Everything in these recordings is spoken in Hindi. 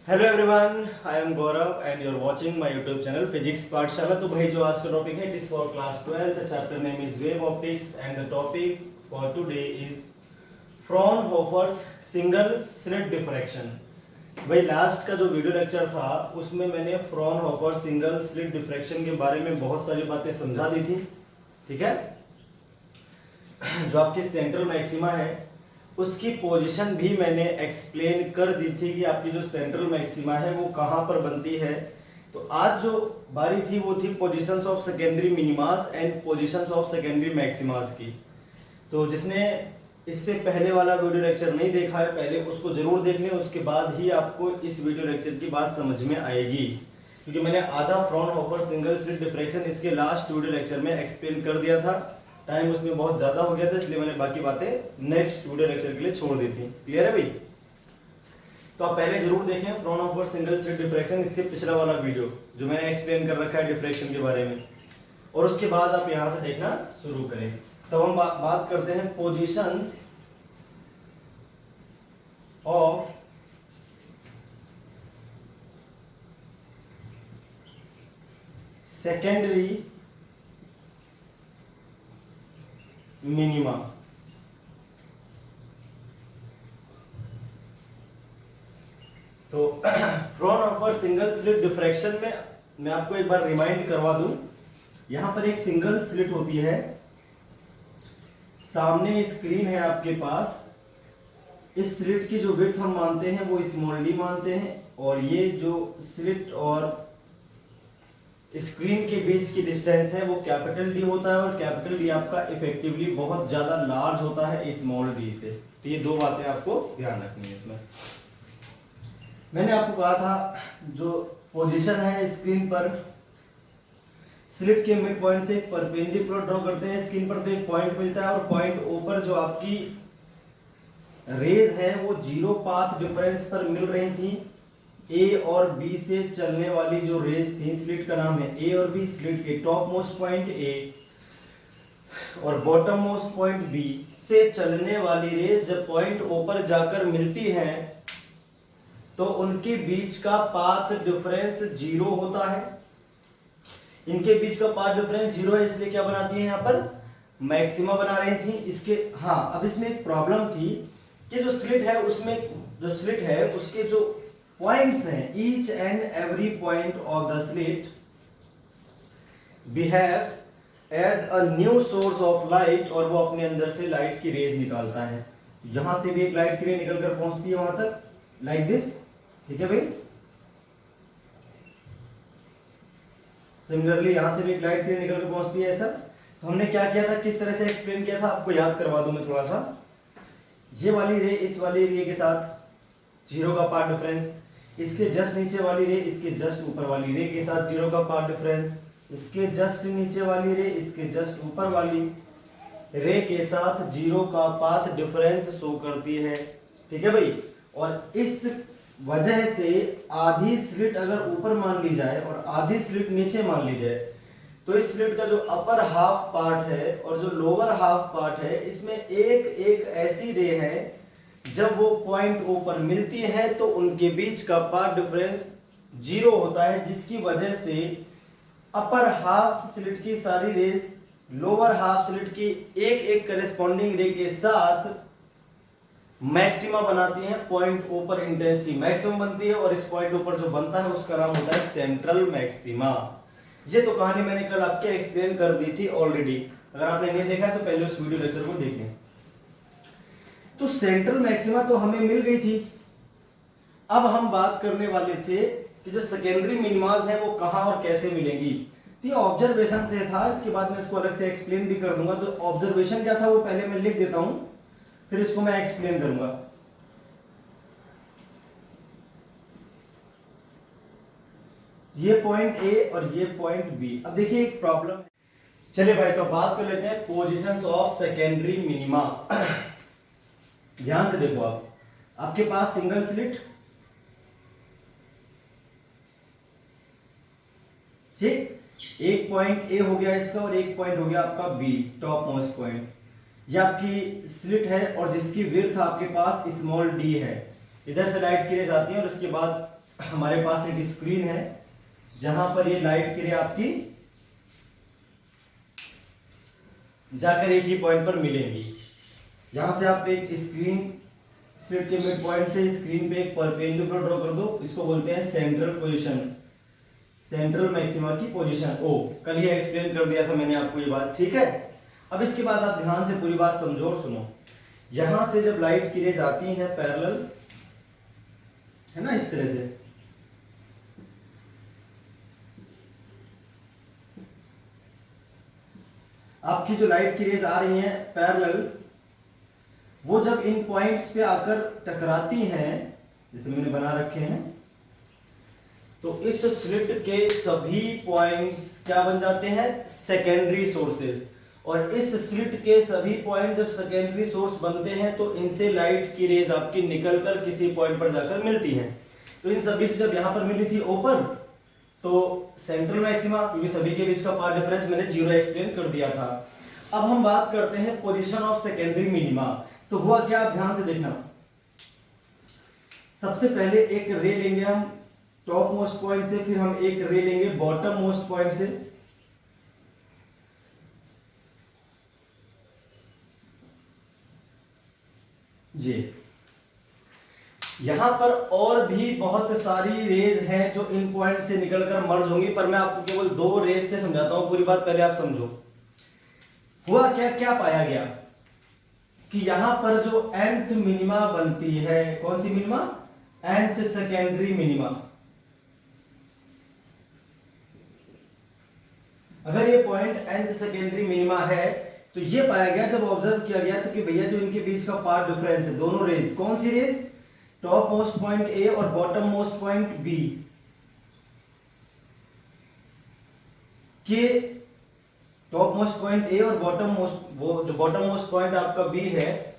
Hello everyone, I am Gaurav and you are watching my YouTube channel physics Pathshala. तो भाई जो आज का टॉपिक है, it is for class 12th। Chapter name is wave optics and the topic for today is Fraunhofer's single slit diffraction. भाई लास्ट का जो वीडियो लेक्चर था उसमें मैंने फ्रॉनहोफर सिंगल स्लिट डिफ्रैक्शन के बारे में बहुत सारी बातें समझा दी थी। ठीक है, जो आपकी सेंट्रल मैक्सिमा है उसकी पोजीशन भी मैंने एक्सप्लेन कर दी थी कि आपकी जो सेंट्रल मैक्सिमा है वो कहां पर बनती है। तो आज जो बारी थी वो थी positions of secondary minimas and positions of secondary maximas की। तो जिसने इससे पहले वाला वीडियो लेक्चर नहीं देखा है पहले उसको जरूर देख लें, उसके बाद ही आपको इस वीडियो लेक्चर की बात समझ में आएगी, क्योंकि मैंने आधा फ्रॉनहोफर सिंगल स्लिट डिफ्रैक्शन इसके लास्ट वीडियो लेक्चर में एक्सप्लेन कर दिया था। टाइम उसमें बहुत ज्यादा हो गया था, इसलिए मैंने बाकी बातें नेक्स्ट वीडियो लेक्चर के लिए छोड़ दी थी। क्लियर है भाई? तो आप पहले जरूर देखें फ्रॉनहोफर सिंगल स्लिट डिफ्रैक्शन, इसके पिछला वाला वीडियो जो मैंने एक्सप्लेन कर रखा है डिफ्रैक्शन के बारे में, और उसके बाद आप यहां से देखना शुरू करें। तो हम बात करते हैं पोजीशंस ऑफ सेकेंडरी मिनिमा। तो फ्रॉनहोफर सिंगल स्लिट डिफ्रैक्शन में मैं आपको एक बार रिमाइंड करवा दूं, यहां पर एक सिंगल स्लिट होती है, सामने स्क्रीन है आपके पास। इस स्लिट की जो विड्थ हम मानते हैं वो स्मॉल डी मानते हैं, और ये जो स्लिट और स्क्रीन के बीच की डिस्टेंस है वो कैपिटल डी होता है, और कैपिटल डी आपका इफेक्टिवली बहुत ज्यादा लार्ज होता है स्मॉल डी से। तो ये दो बातें आपको ध्यान रखनी है इसमें। मैंने आपको कहा था जो पोजीशन है स्क्रीन पर, स्लिट के मिड पॉइंट से एक परपेंडिकुलर ड्रॉ करते हैं स्क्रीन पर, तो एक पॉइंट मिलता है, और पॉइंट ओ पर जो आपकी रेज है वो जीरो पाथ डिफरेंस पर मिल रही थी। ए और बी से चलने वाली जो रेज थी, स्लिट का नाम है ए और बी, स्लिट के टॉप मोस्ट पॉइंट ए और बॉटम मोस्ट पॉइंट बी से चलने वाली रेज जब पॉइंट ओ पर जाकर मिलती हैं तो उनके बीच का पाथ डिफरेंस जीरो होता है। इनके बीच का पाथ डिफरेंस जीरो है, इसलिए क्या बनाती है यहाँ पर मैक्सिमा बना रही थी इसके। हाँ, अब इसमें एक प्रॉब्लम थी कि जो स्लिट है उसमें जो स्लिट है उसके जो पॉइंट्स हैं, each and every point of the slit behaves as a new source of light, और वो अपने अंदर से लाइट की रेज निकालता है। यहां से भी एक लाइट की रेज निकल कर पहुंचती है वहां तक, लाइक दिस। ठीक है भाई, सिमिलरली यहां से भी एक लाइट की रेज निकल कर पहुंचती है ऐसा। तो हमने क्या किया था, किस तरह से एक्सप्लेन किया था, आपको याद करवा दूं मैं थोड़ा सा। ये वाली रे इस वाली रे के साथ जीरो का पाथ डिफरेंस, इसके जस्ट नीचे वाली रे इसके जस्ट ऊपर वाली रे के साथ जीरो का पाथ डिफरेंस, इसके जस्ट नीचे वाली रे इसके जस्ट ऊपर वाली रे के साथ जीरो का पाथ डिफरेंस शो करती है। ठीक है भाई, और इस वजह से आधी स्लिट अगर ऊपर मान ली जाए और आधी स्लिट नीचे मान ली जाए, तो इस स्लिट का जो अपर हाफ पार्ट है और जो लोअर हाफ पार्ट है, इसमें एक एक ऐसी रे है जब वो पॉइंट ओ पर मिलती है तो उनके बीच का पाथ डिफरेंस जीरो होता है, जिसकी वजह से अपर हाफ स्लिट की सारी रेज लोअर हाफ स्लिट की एक एक करेस्पॉन्डिंग रे के साथ मैक्सिमा बनाती हैं। पॉइंट ओ पर इंटेंसिटी मैक्सिमम बनती है, और इस पॉइंट ओ पर जो बनता है उसका नाम होता है सेंट्रल मैक्सिमा। ये तो कहानी मैंने कल आपके एक्सप्लेन कर दी थी ऑलरेडी, अगर आपने नहीं देखा तो पहले उस वीडियो लेक्चर को देखें। तो सेंट्रल मैक्सिमा तो हमें मिल गई थी। अब हम बात करने वाले थे कि जो सेकेंडरी मिनिमास है वो कहां और कैसे मिलेंगी। तो ये ऑब्जर्वेशन से था, इसके बाद मैं इसको अलग से एक्सप्लेन भी कर दूंगा। तो ऑब्जर्वेशन क्या था वो पहले मैं लिख देता हूं, फिर इसको मैं एक्सप्लेन करूंगा। ये पॉइंट ए और ये पॉइंट बी। अब देखिए एक प्रॉब्लम है, चलिए भाई तो बात कर लेते हैं पोजीशंस ऑफ सेकेंडरी मिनिमा। ध्यान से देखो, आप आपके पास सिंगल स्लिट, ठीक, एक पॉइंट ए हो गया इसका और एक पॉइंट हो गया आपका बी, टॉप मोस्ट पॉइंट। ये आपकी स्लिट है और जिसकी विड्थ आपके पास स्मॉल डी है। इधर से लाइट की रेज आती है और उसके बाद हमारे पास एक स्क्रीन है जहां पर ये लाइट की रे आपकी जाकर एक ही पॉइंट पर मिलेंगी। यहां से आप एक स्क्रीन स्लिट के मिड पॉइंट से स्क्रीन पे एक परपेंडिकुलर ड्रॉ कर दो, इसको बोलते हैं सेंट्रल पोजीशन, सेंट्रल मैक्सिमा की पोजीशन ओ। कल ये एक्सप्लेन कर दिया था मैंने आपको ये बात, ठीक है। अब इसके बाद आप ध्यान से पूरी बात समझो और सुनो। यहां से जब लाइट की रेज आती है पैरेलल, है ना, इस तरह से, आपकी जो लाइट की रेज आ रही है पैरेलल, वो जब इन पॉइंट्स पे आकर टकराती हैं, जैसे मैंने बना रखे हैं, तो इस स्लिट के सभी पॉइंट्स क्या बन जाते हैं, सेकेंडरी सोर्सेज। और इस स्लिट के सभी पॉइंट जब सेकेंडरी सोर्स बनते हैं तो इनसे लाइट की रेज आपकी निकलकर किसी पॉइंट पर जाकर मिलती है। तो इन सभी से जब यहां पर मिली थी ओपर, तो सेंट्रल मैक्सिमा, क्योंकि सभी के बीच का पाथ डिफरेंस मैंने 0 एक्सप्लेन कर दिया था। अब हम बात करते हैं पोजीशन ऑफ सेकेंडरी मिनिमा। तो हुआ क्या, आप ध्यान से देखना। सबसे पहले एक रे लेंगे हम टॉप मोस्ट पॉइंट से, फिर हम एक रे लेंगे बॉटम मोस्ट पॉइंट से। जी, यहां पर और भी बहुत सारी रेज हैं जो इन पॉइंट से निकलकर मर्ज होंगी, पर मैं आपको केवल 2 रेज से समझाता हूं, पूरी बात पहले आप समझो। हुआ क्या, क्या पाया गया कि यहां पर जो nth मिनिमा बनती है, कौन सी मिनिमा, nth सेकेंडरी मिनिमा। अगर ये पॉइंट nth सेकेंडरी मिनिमा है तो ये पाया गया जब ऑब्जर्व किया गया तो कि भैया जो इनके बीच का पाथ डिफरेंस है, दोनों रेज, कौन सी rays, top most point A और बॉटम मोस्ट पॉइंट बी के, टॉप मोस्ट पॉइंट ए और बॉटम मोस्ट, वो जो बॉटम मोस्ट पॉइंट आपका बी है,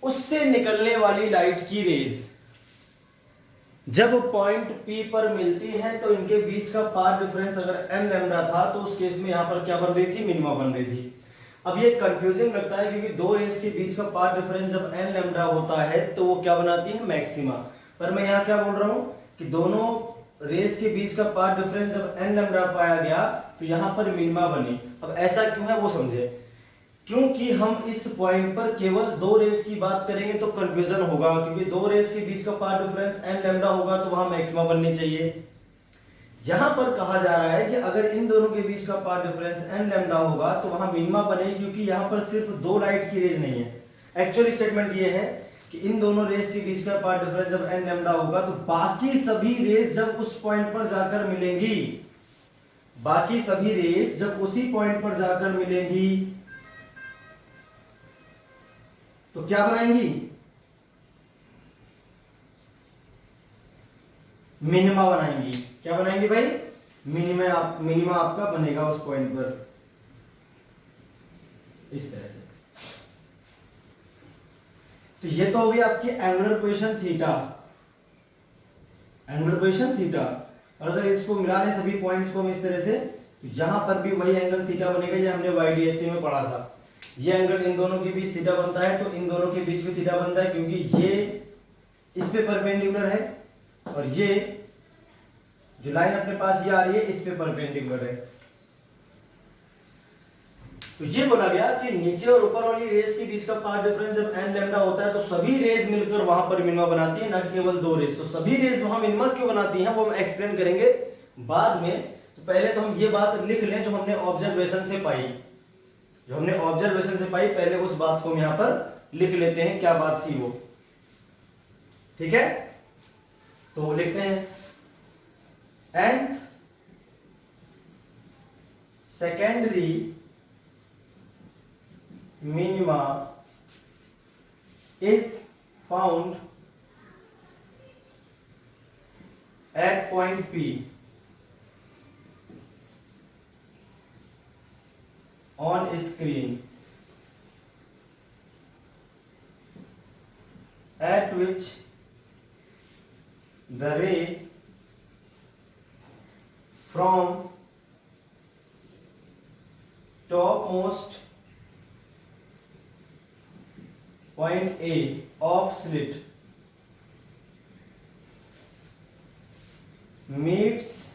उससे निकलने वाली लाइट की रेज जब पॉइंट पी पर मिलती है तो इनके बीच का पाथ डिफरेंस अगर n लैम्डा था तो उस केस में यहां पर क्या बन रही थी, मिनिमा बन रही थी। अब ये कंफ्यूजिंग लगता है क्योंकि 2 रेज के बीच का पाथ डिफरेंस जब n लैम्डा होता है तो वो क्या बनाती है, मैक्सिमा। पर मैं यहां क्या बोल रहा हूं कि दोनों रेज के बीच का पाथ डिफरेंस जब n लैम्डा पाया गया तो यहां पर मिनिमा बनी। अब ऐसा क्यों है वो समझे, क्योंकि हम इस पॉइंट पर केवल 2 रेज की बात करेंगे तो कंफ्यूजन होगा, क्योंकि 2 रेज के बीच का पाथ डिफरेंस n लैम्डा होगा तो वहां मैक्सिमा बननी चाहिए। यहां पर कहा जा रहा है कि अगर इन दोनों के बीच का पाथ डिफरेंस n लैम्डा होगा तो वहां मिनिमा बनेगी, क्योंकि यहां पर सिर्फ 2 लाइट की रेज नहीं है। एक्चुअली स्टेटमेंट ये है कि इन दोनों रेज के बीच का पाथ डिफरेंस जब n लैम्डा होगा तो बाकी सभी रेज जब उस पॉइंट पर जाकर मिलेंगी, बाकी सभी रेज जब उसी पॉइंट पर जाकर मिलेंगी तो क्या बनाएंगी, मिनिमा बनाएंगी। क्या बनाएंगे भाई, मिनिमा आपका बनेगा उस पॉइंट पर, इस तरह से। तो ये तो होगी आपकी angular position theta, angular position theta. और अगर इसको मिला लें सभी पॉइंट्स को हम इस तरह से, तो यहां पर भी वही एंगल थीटा बनेगा, ये हमने YDSC में पढ़ा था। ये एंगल इन दोनों के बीच थीटा बनता है तो इन दोनों के बीच भी थीटा बनता है, क्योंकि ये इस पे परपेंडिकुलर है और ये जो लाइन अपने पास ये आ रही है इस पे परपेंडिकुलर है। तो ये बोला गया कि नीचे और ऊपर वाली रेज के बीच का पाथ डिफरेंस जब n लैम्डा होता है तो सभी रेज मिलकर वहां पर मिनिमा बनाती है, ना कि केवल 2 रेज। तो सभी रेज वहां मिनिमा क्यों बनाती हैं वो हम एक्सप्लेन करेंगे बाद में। तो पहले तो हम ये बात लिख लें जो हमने ऑब्जर्वेशन से पाई, जो हमने ऑब्जर्वेशन से पाई, पहले उस बात को हम यहां पर लिख लेते हैं, क्या बात थी वो, ठीक है। तो लिखते हैं nth secondary minima is found at point P on screen at which the ray from topmost point A of slit meets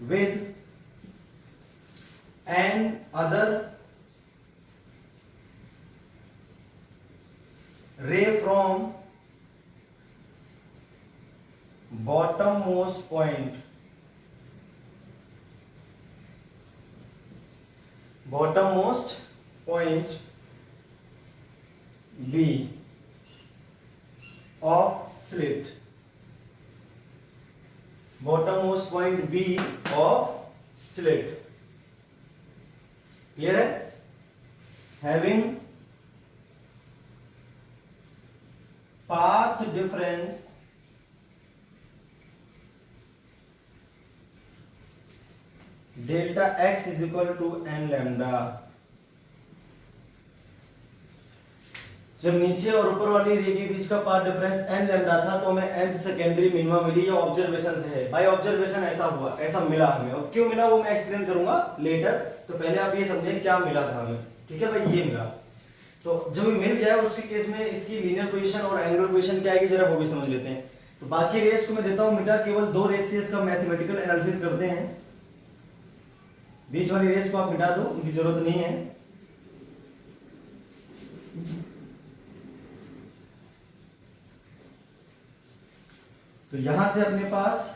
with an other ray from bottommost point B of slit, bottommost point B of slit. Clear है? Having path difference delta x is equal to n lambda. जब नीचे और ऊपर वाली रे के बीच का पाथ डिफरेंस n लैम्डा था तो हमें nth सेकेंडरी मिनिमा मिली। ये ऑब्जर्वेशन से है, बाय ऑब्जर्वेशन ऐसा हुआ, ऐसा मिला हमें। और क्यों मिला वो मैं एक्सप्लेन करूंगा लेटर। तो पहले आप ये समझें क्या मिला था हमें, ठीक है भाई, ये मिला। तो जब मिल गया उसके केस में इसकी लीनियर पोजीशन और एंगुलर पोजीशन क्या आएगी जरा वो भी समझ लेते हैं। तो बाकी रेस को मैं देता हूं मिटा, केवल 2 रेस से इसका मैथमेटिकल एनालिसिस करते हैं। बीच वाली रेस को आप मिटा दो, उनकी जरूरत नहीं है। तो यहां से अपने पास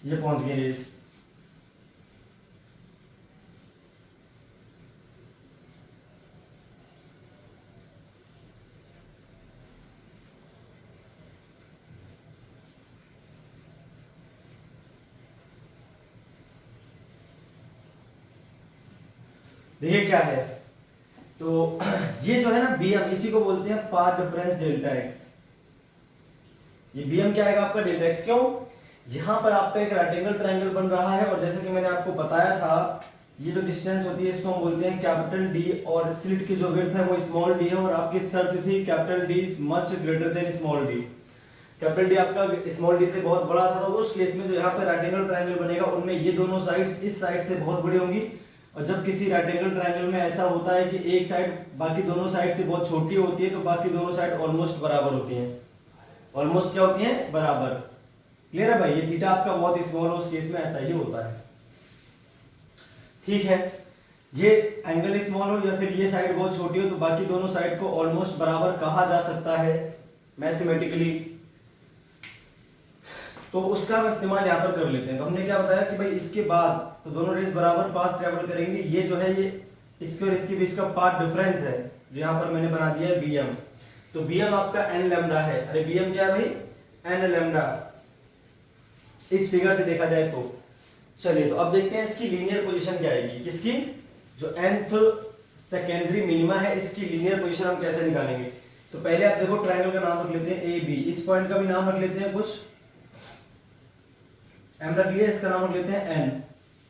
ये पहुंच गए रेस। देखिए क्या है, तो ये जो है ना बीएम, इसी को बोलते हैं पाथ डिफरेंस डेल्टा एक्स। ये बीएम क्या आएगा आपका डेल्टा एक्स। क्यों? यहां पर आपका एक राइट एंगल ट्रायंगल बन रहा है और जैसे कि मैंने आपको बताया था ये जो डिस्टेंस होती है इसको हम बोलते हैं कैपिटल डी, और स्लिट की जो विड्थ है वो स्मॉल डी है। और आपकी शर्त थी capital D is much greater than small D. Capital D आपका स्मॉल डी से बहुत बड़ा था, तो उस केस में जो यहाँ पे राइट एंगल ट्रायंगल बनेगा उनमें ये दोनों साइड्स इस साइड से बहुत बड़ी होंगी। और जब किसी राइट एंगल ट्रायंगल में ऐसा होता है कि एक साइड बाकी दोनों साइड से बहुत छोटी होती है तो बाकी दोनों साइड ऑलमोस्ट बराबर होती हैं। ऑलमोस्ट क्या होती हैं? बराबर। क्लियर है भाई? ये थीटा आपका बहुत स्मॉल हो, उस केस में ऐसा ही होता है। ठीक है, ये एंगल स्मॉल हो या फिर ये साइड बहुत छोटी हो तो बाकी दोनों साइड को ऑलमोस्ट बराबर कहा जा सकता है मैथमेटिकली। तो उसका हम इस्तेमाल यहाँ पर कर लेते हैं। तो हमने क्या बताया कि भाई इसके बाद तो दोनों रेस बराबर पाथ ट्रेवल करेंगे। ये जो है ये इसके और इसके बीच का पाथ डिफरेंस है जो यहाँ पर मैंने बना दिया है बीएम। तो बीएम आपका एन लैम्डा है। अरे बीएम क्या है भाई? N lambda. इस फिगर से देखा जाए तो चलिए, तो अब देखते हैं इसकी लीनियर पोजीशन क्या आएगी। किसकी? जो nth सेकेंडरी मिनिमा है इसकी लीनियर पोजीशन हम कैसे निकालेंगे। तो पहले आप देखो ट्रायंगल का नाम रख लेते हैं ए बी। इस पॉइंट का भी नाम रख लेते हैं कुछ एम रख लिया, इसका नाम रख लेते हैं एन,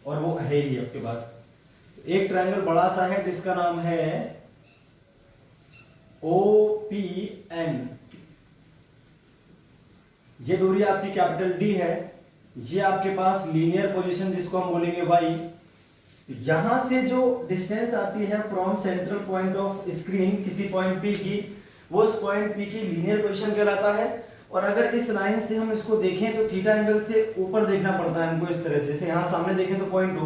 और वो है ही आपके पास। एक ट्रायंगल बड़ा सा है जिसका नाम है OPN। ये दूरी आपकी कैपिटल डी है। ये आपके पास लीनियर पोजीशन जिसको हम बोलेंगे वाई। यहां से जो डिस्टेंस आती है from central point of screen किसी पॉइंट पी की, वो उस पॉइंट पी की लीनियर पोजीशन कहलाता है। और अगर इस लाइन से हम इसको देखें तो थीटा एंगल से ऊपर देखना पड़ता है हमको इस तरह से। जैसे यहाँ सामने देखें तो पॉइंट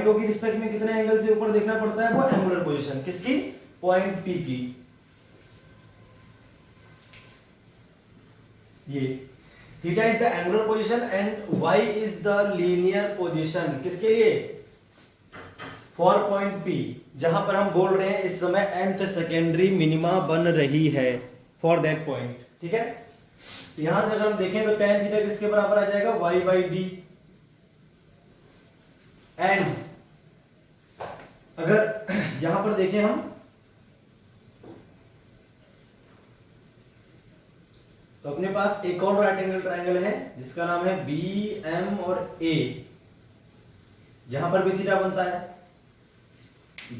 ओ की रिस्पेक्ट में कितने एंगल से ऊपर देखना पड़ता है? वो एंगुलर पोजीशन किसकी? पॉइंट पी की। ये theta is the angular position and Y is the linear position. किसके लिए? फॉर पॉइंट पी, जहां पर हम बोल रहे हैं इस समय nth सेकेंडरी मिनिमा बन रही है फॉर दैट पॉइंट। ठीक है, यहां से अगर हम देखें तो tan थीटा किसके बराबर आ जाएगा? y by D. एंड अगर यहां पर देखें हम तो अपने पास एक और राइट एंगल ट्रायंगल है जिसका नाम है बी एम और ए। यहां पर भी थीटा बनता है।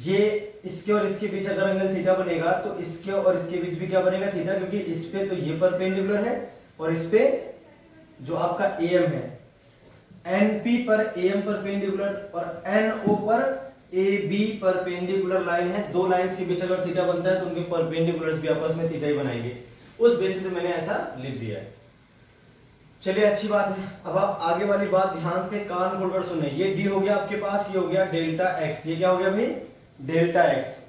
ये इसके और इसके बीच अगर एंगल थीटा बनेगा तो इसके और इसके बीच भी क्या बनेगा? थीटा, क्योंकि इस पे तो ये परपेंडिकुलर है और इस पे जो आपका AM है, NP पर AM परपेंडिकुलर और NO पर ए बी परपेंडिकुलर लाइन है, दो लाइंस के बीच अगर थीटा बनता है तो उनके परपेंडिकुलर्स भी आपस में थीटा ही बनाएंगे, उस बेसिस पे मैंने ऐसा लिख दिया है। चलिए अच्छी बात है। अब आप आगे वाली बात ध्यान से कान खोलकर सुने। ये डी हो गया आपके पास, ये हो गया डेल्टा एक्स, ये क्या हो गया भाई डेल्टा एक्स।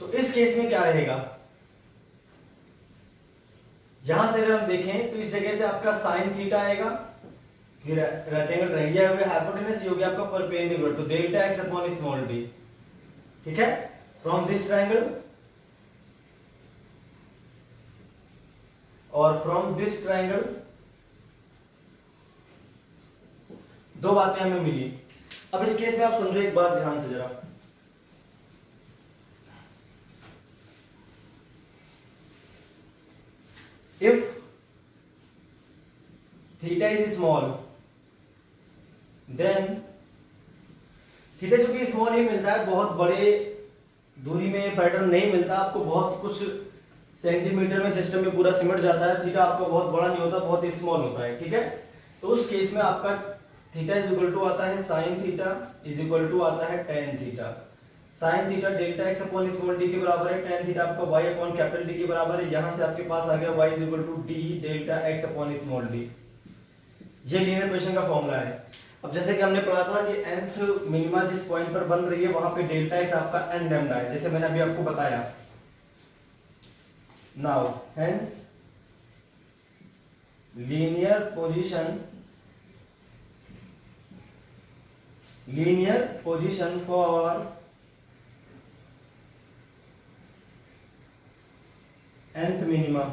तो इस केस में क्या रहेगा, यहां से अगर हम देखें तो इस जगह से आपका साइन थीटा आएगा, फिर रेक्टेंगल ट्रायंगल हो गया हाइपोटेनस, ये हो गया आपका परपेंडिकुलर, तो delta x upon small D, ठीक है। फ्रॉम दिस ट्रायंगल और फ्रॉम दिस ट्रायंगल दो बातें हमें मिली। अब इस केस में आप समझो एक बात ध्यान से जरा, if theta is small then theta चूंकि स्मॉल ही मिलता है, बहुत बड़े दूरी में पैटर्न नहीं मिलता आपको, बहुत कुछ सेंटीमीटर में सिस्टम में पूरा सिमट जाता है, थीटा आपका बहुत बड़ा नहीं होता, बहुत स्मॉल होता है, ठीक है। तो उस केस में आपका थीटा इज इक्वल टू आता है sine theta is equal to आता है tan theta. Sine theta delta x upon small D के बराबर है, टेन थीटा आपका वाई अपॉन कैपिटल डी के बराबर है, यहां से आपके पास आ गया Y is equal to D delta x upon small D. ये लीनियर इक्वेशन का फॉर्मूला है। अब जैसे कि हमने पढ़ा था कि nth मिनिमा जिस पॉइंट पर बन रही है वहां पे डेल्टा एक्स आपका n लैम्डा है, जैसे मैंने अभी आपको बताया। Now hence linear position for nth minima,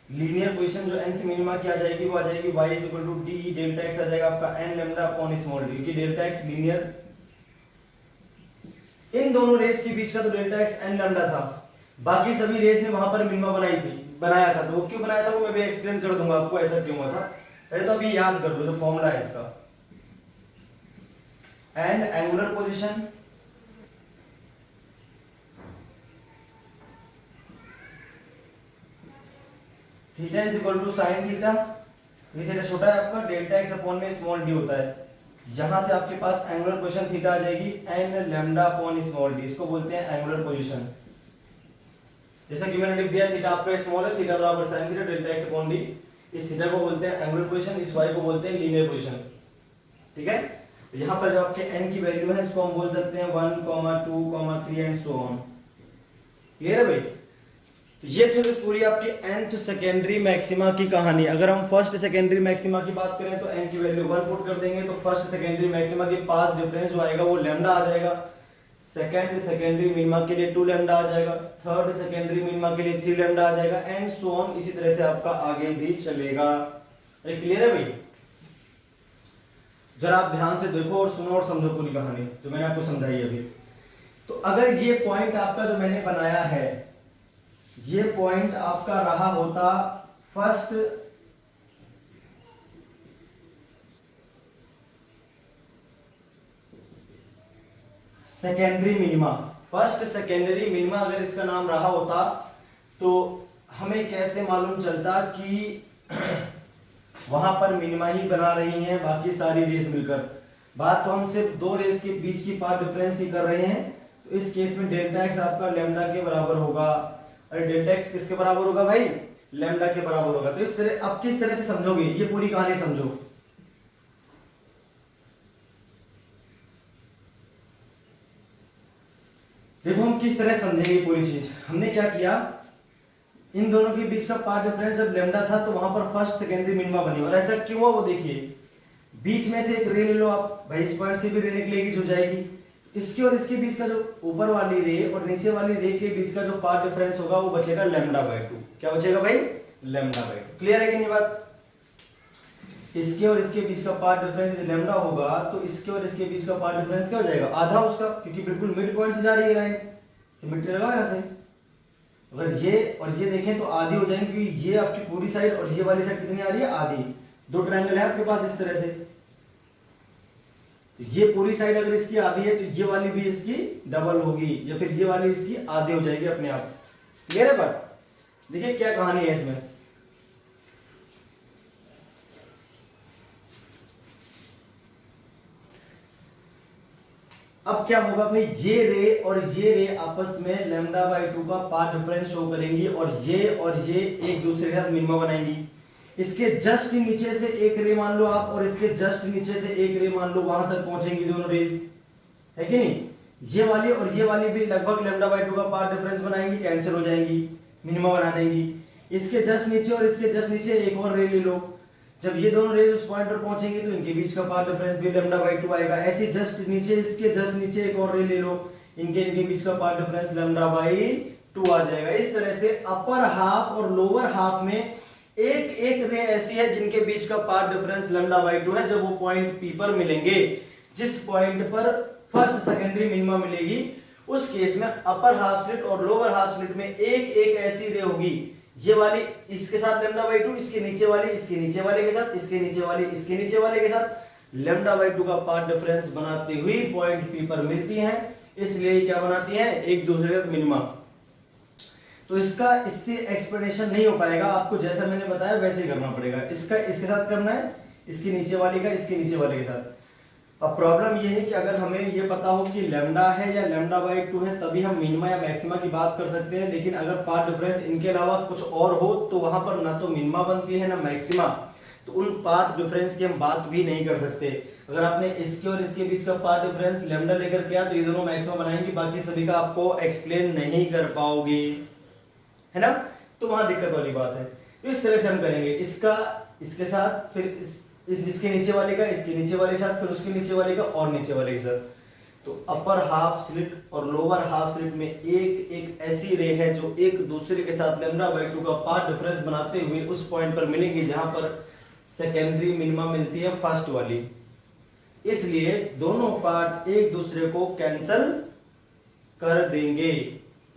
linear position जो nth मिनिमा की आ जाएगी वो आ जाएगी y is equal to D delta x आ जाएगा आपका n lambda upon small D, कि डेल्टा एक्स लीनियर, इन दोनों रेस के बीच का तो डेल्टा एक्स n लैम्डा था, बाकी सभी रेस ने वहां पर मिनिमा बनाया था, तो वो क्यों बनाया था वो मैं भी एक्सप्लेन कर दूंगा आपको ऐसा क्यों हुआ था। पहले तो अभी याद कर लो जो फॉर्मूला है इसका, n angular position theta is equal to sine theta, ये थीटा छोटा है आपका, डेल्टा एक्स अपॉन में स्मॉल डी होता है, यहां से आपके पास एंगुलर पोजीशन थीटा आ जाएगी n lambda upon small D, इसको बोलते हैं एंगुलर पोजीशन। जैसा कि मैंने लिख दिया थीटा आपका स्मॉल है, थीटा बराबर sign theta delta x upon D, इस थीटा को बोलते हैं एंगुलर पोजीशन, इस y को बोलते हैं लीनियर पोजीशन, ठीक है। तो यहां पर जो आपके n की वैल्यू है इसको हम बोल सकते हैं 1, 2, 3 एंड सो ऑन। क्लियर है भाई। तो ये थी पूरी आपकी nth सेकेंडरी मैक्सिमा की कहानी। अगर हम फर्स्ट सेकेंडरी मैक्सिमा की बात करें तो n की वैल्यू 1 पुट कर देंगे तो फर्स्ट सेकेंडरी मैक्सिमा के पास डिफरेंस जो आएगा वो लैम्डा आ जाएगा, सेकेंड सेकेंडरी मिनिमा के लिए 2 लैम्डा आ जाएगा, थर्ड सेकेंडरी मिनिमा के लिए 3 लैम्डा आ जाएगा एंड सो ऑन, इसी तरह से आपका आगे भी चलेगा। अरे क्लियर है भाई। जरा आप ध्यान से देखो और सुनो और समझो पूरी कहानी जो मैंने आपको समझाई अभी। तो अगर ये पॉइंट आपका जो मैंने बनाया है, ये पॉइंट आपका रहा होता first secondary minima, first secondary minima अगर इसका नाम रहा होता तो हमें कैसे मालूम चलता कि वहां पर मिनिमा ही बना रही हैं बाकी सारी रेस मिलकर। बात तो हम सिर्फ दो रेस के बीच की पाथ डिफरेंस की कर रहे हैं, तो इस केस में डेल्टा एक्स आपका लैम्डा के बराबर होगा। अरे डेल्टा एक्स किसके बराबर होगा भाई, लैम्डा के बराबर होगा। तो इस तरह अब किस तरह से समझोगे ये पूरी कहानी समझो। देखो हम किस तरह समझेंगे पूरी चीज। हमने क्या किया, इन दोनों के बीच का पाथ डिफरेंस जब लैम्डा था तो वहां पर फर्स्ट सेकेंडरी मिनिमा बनी, और ऐसा क्यों हुआ वो देखिए। बीच में से एक रे ले लो आप भाई, इस पॉइंट से भी रे निकलेगी जो जाएगी, इसके और इसके बीच का जो ऊपर वाली रे और नीचे वाली रे के बीच का जो पाथ डिफरेंस होगा वो बचेगा λ/2। क्या बचेगा भाई, λ/2। क्लियर है कि नहीं बात। इसके और इसके बीच का पाथ डिफरेंस यदि लैम्डा होगा तो इसके और इसके बीच का पाथ डिफरेंस क्या हो जाएगा, आधा उसका, क्योंकि बिल्कुल मिड पॉइंट से जा रही है लाइन, सिमेट्री लगा यहां से। अगर ये और ये देखें तो आधी हो जाएंगे, क्योंकि ये आपकी पूरी साइड और ये वाली साइड कितनी आ रही है, आधी। दो ट्रायंगल है आपके पास इस तरह से, तो ये पूरी साइड अगर इसकी आधी है तो ये वाली भी इसकी डबल होगी, या फिर ये वाली इसकी आधी हो जाएगी अपने आप। क्लियर है बात। देखिए क्या कहानी है इसमें। अब क्या होगा भाई, ये रे और ये रे आपस में लैम्डा बाई 2 का पाथ डिफरेंस शो करेंगी और ये एक दूसरे के साथ मिनिमा बनाएंगी। इसके जस्ट नीचे से एक रे मान लो आप, और इसके जस्ट नीचे से एक रे मान लो, वहां तक पहुंचेंगी दोनों रेज, है कि नहीं। ये वाली और ये वाली भी लगभग लैम्डा बाई 2 का पाथ डिफरेंस बनाएंगी, कैंसिल हो जाएंगी, मिनिमा बना देंगी। इसके जस्ट नीचे और इसके जस्ट नीचे एक और रे ले लो, जब ये दोनों रेज उस पॉइंट पर पहुंचेंगे तो इनके बीच का पाथ डिफरेंस भी लैम्डा बाई 2 आएगा। ऐसे जस्ट नीचे, इसके जस्ट नीचे एक और रे ले लो, इनके बीच का पाथ डिफरेंस लैम्डा बाई 2 आ जाएगा। इस तरह से अपर हाफ और लोअर हाफ में एक एक रे ऐसी है जिनके बीच का पाथ डिफरेंस लैम्डा बाई 2 है। जब वो पॉइंट पी पर मिलेंगे, जिस पॉइंट पर फर्स्ट सेकेंडरी मिनिमा मिलेगी, उस केस में अपर हाफ स्लिट और लोअर हाफ स्लिट में एक एक ऐसी रे होगी, ये वाली इसके साथ लैम्डा बाई 2, इसके नीचे वाली इसके नीचे वाले के साथ, इसके नीचे वाली इसके नीचे वाले के साथ लैम्डा बाई 2 का पाथ डिफरेंस बनाती हुई पॉइंट पी पर मिलती हैं। इसलिए क्या बनाती हैं, एक दूसरे का मिनिमा। तो इसका इससे एक्सप्लेनेशन नहीं हो पाएगा, आपको जैसा मैंने बताया वैसे ही करना पड़ेगा। इसका इसके साथ करना है, इसके नीचे वाले का इसके नीचे वाले के साथ। अब प्रॉब्लम ये है कि अगर हमें ये पता हो कि लैम्डा है या लैम्डा बाई 2 है, तभी हम मिनिमा या मैक्सिमा की बात कर सकते हैं। लेकिन अगर पाथ डिफरेंस इनके अलावा कुछ और हो तो वहां पर ना तो मिनिमा बनती है ना मैक्सिमा, तो उन पाथ डिफरेंस की हम बात भी नहीं कर सकते। अगर आपने इसके और इसके बीच का पाथ डिफरेंस लैम्डा लेकर किया तो ये दोनों मैक्सिमा बनाएंगे, बाकी सभी का आपको एक्सप्लेन नहीं कर पाओगे, है ना। तो वहां दिक्कत वाली बात है। तो इस तरह से हम करेंगे, इसका इसके साथ, फिर इसके नीचे वाले का इसके नीचे वाले के साथ, फिर उसके नीचे वाले का और नीचे वाले के साथ। तो अपर हाफ स्लिट और लोअर हाफ स्लिट में एक एक ऐसी रे है जो एक दूसरे के साथ लैम्डा बाई 2 का पाथ डिफरेंस बनाते हुए उस पॉइंट पर मिलेंगी जहां पर सेकेंडरी मिनिमा मिलती है फर्स्ट वाली। इसलिए दोनों पार्ट एक दूसरे को कैंसल कर देंगे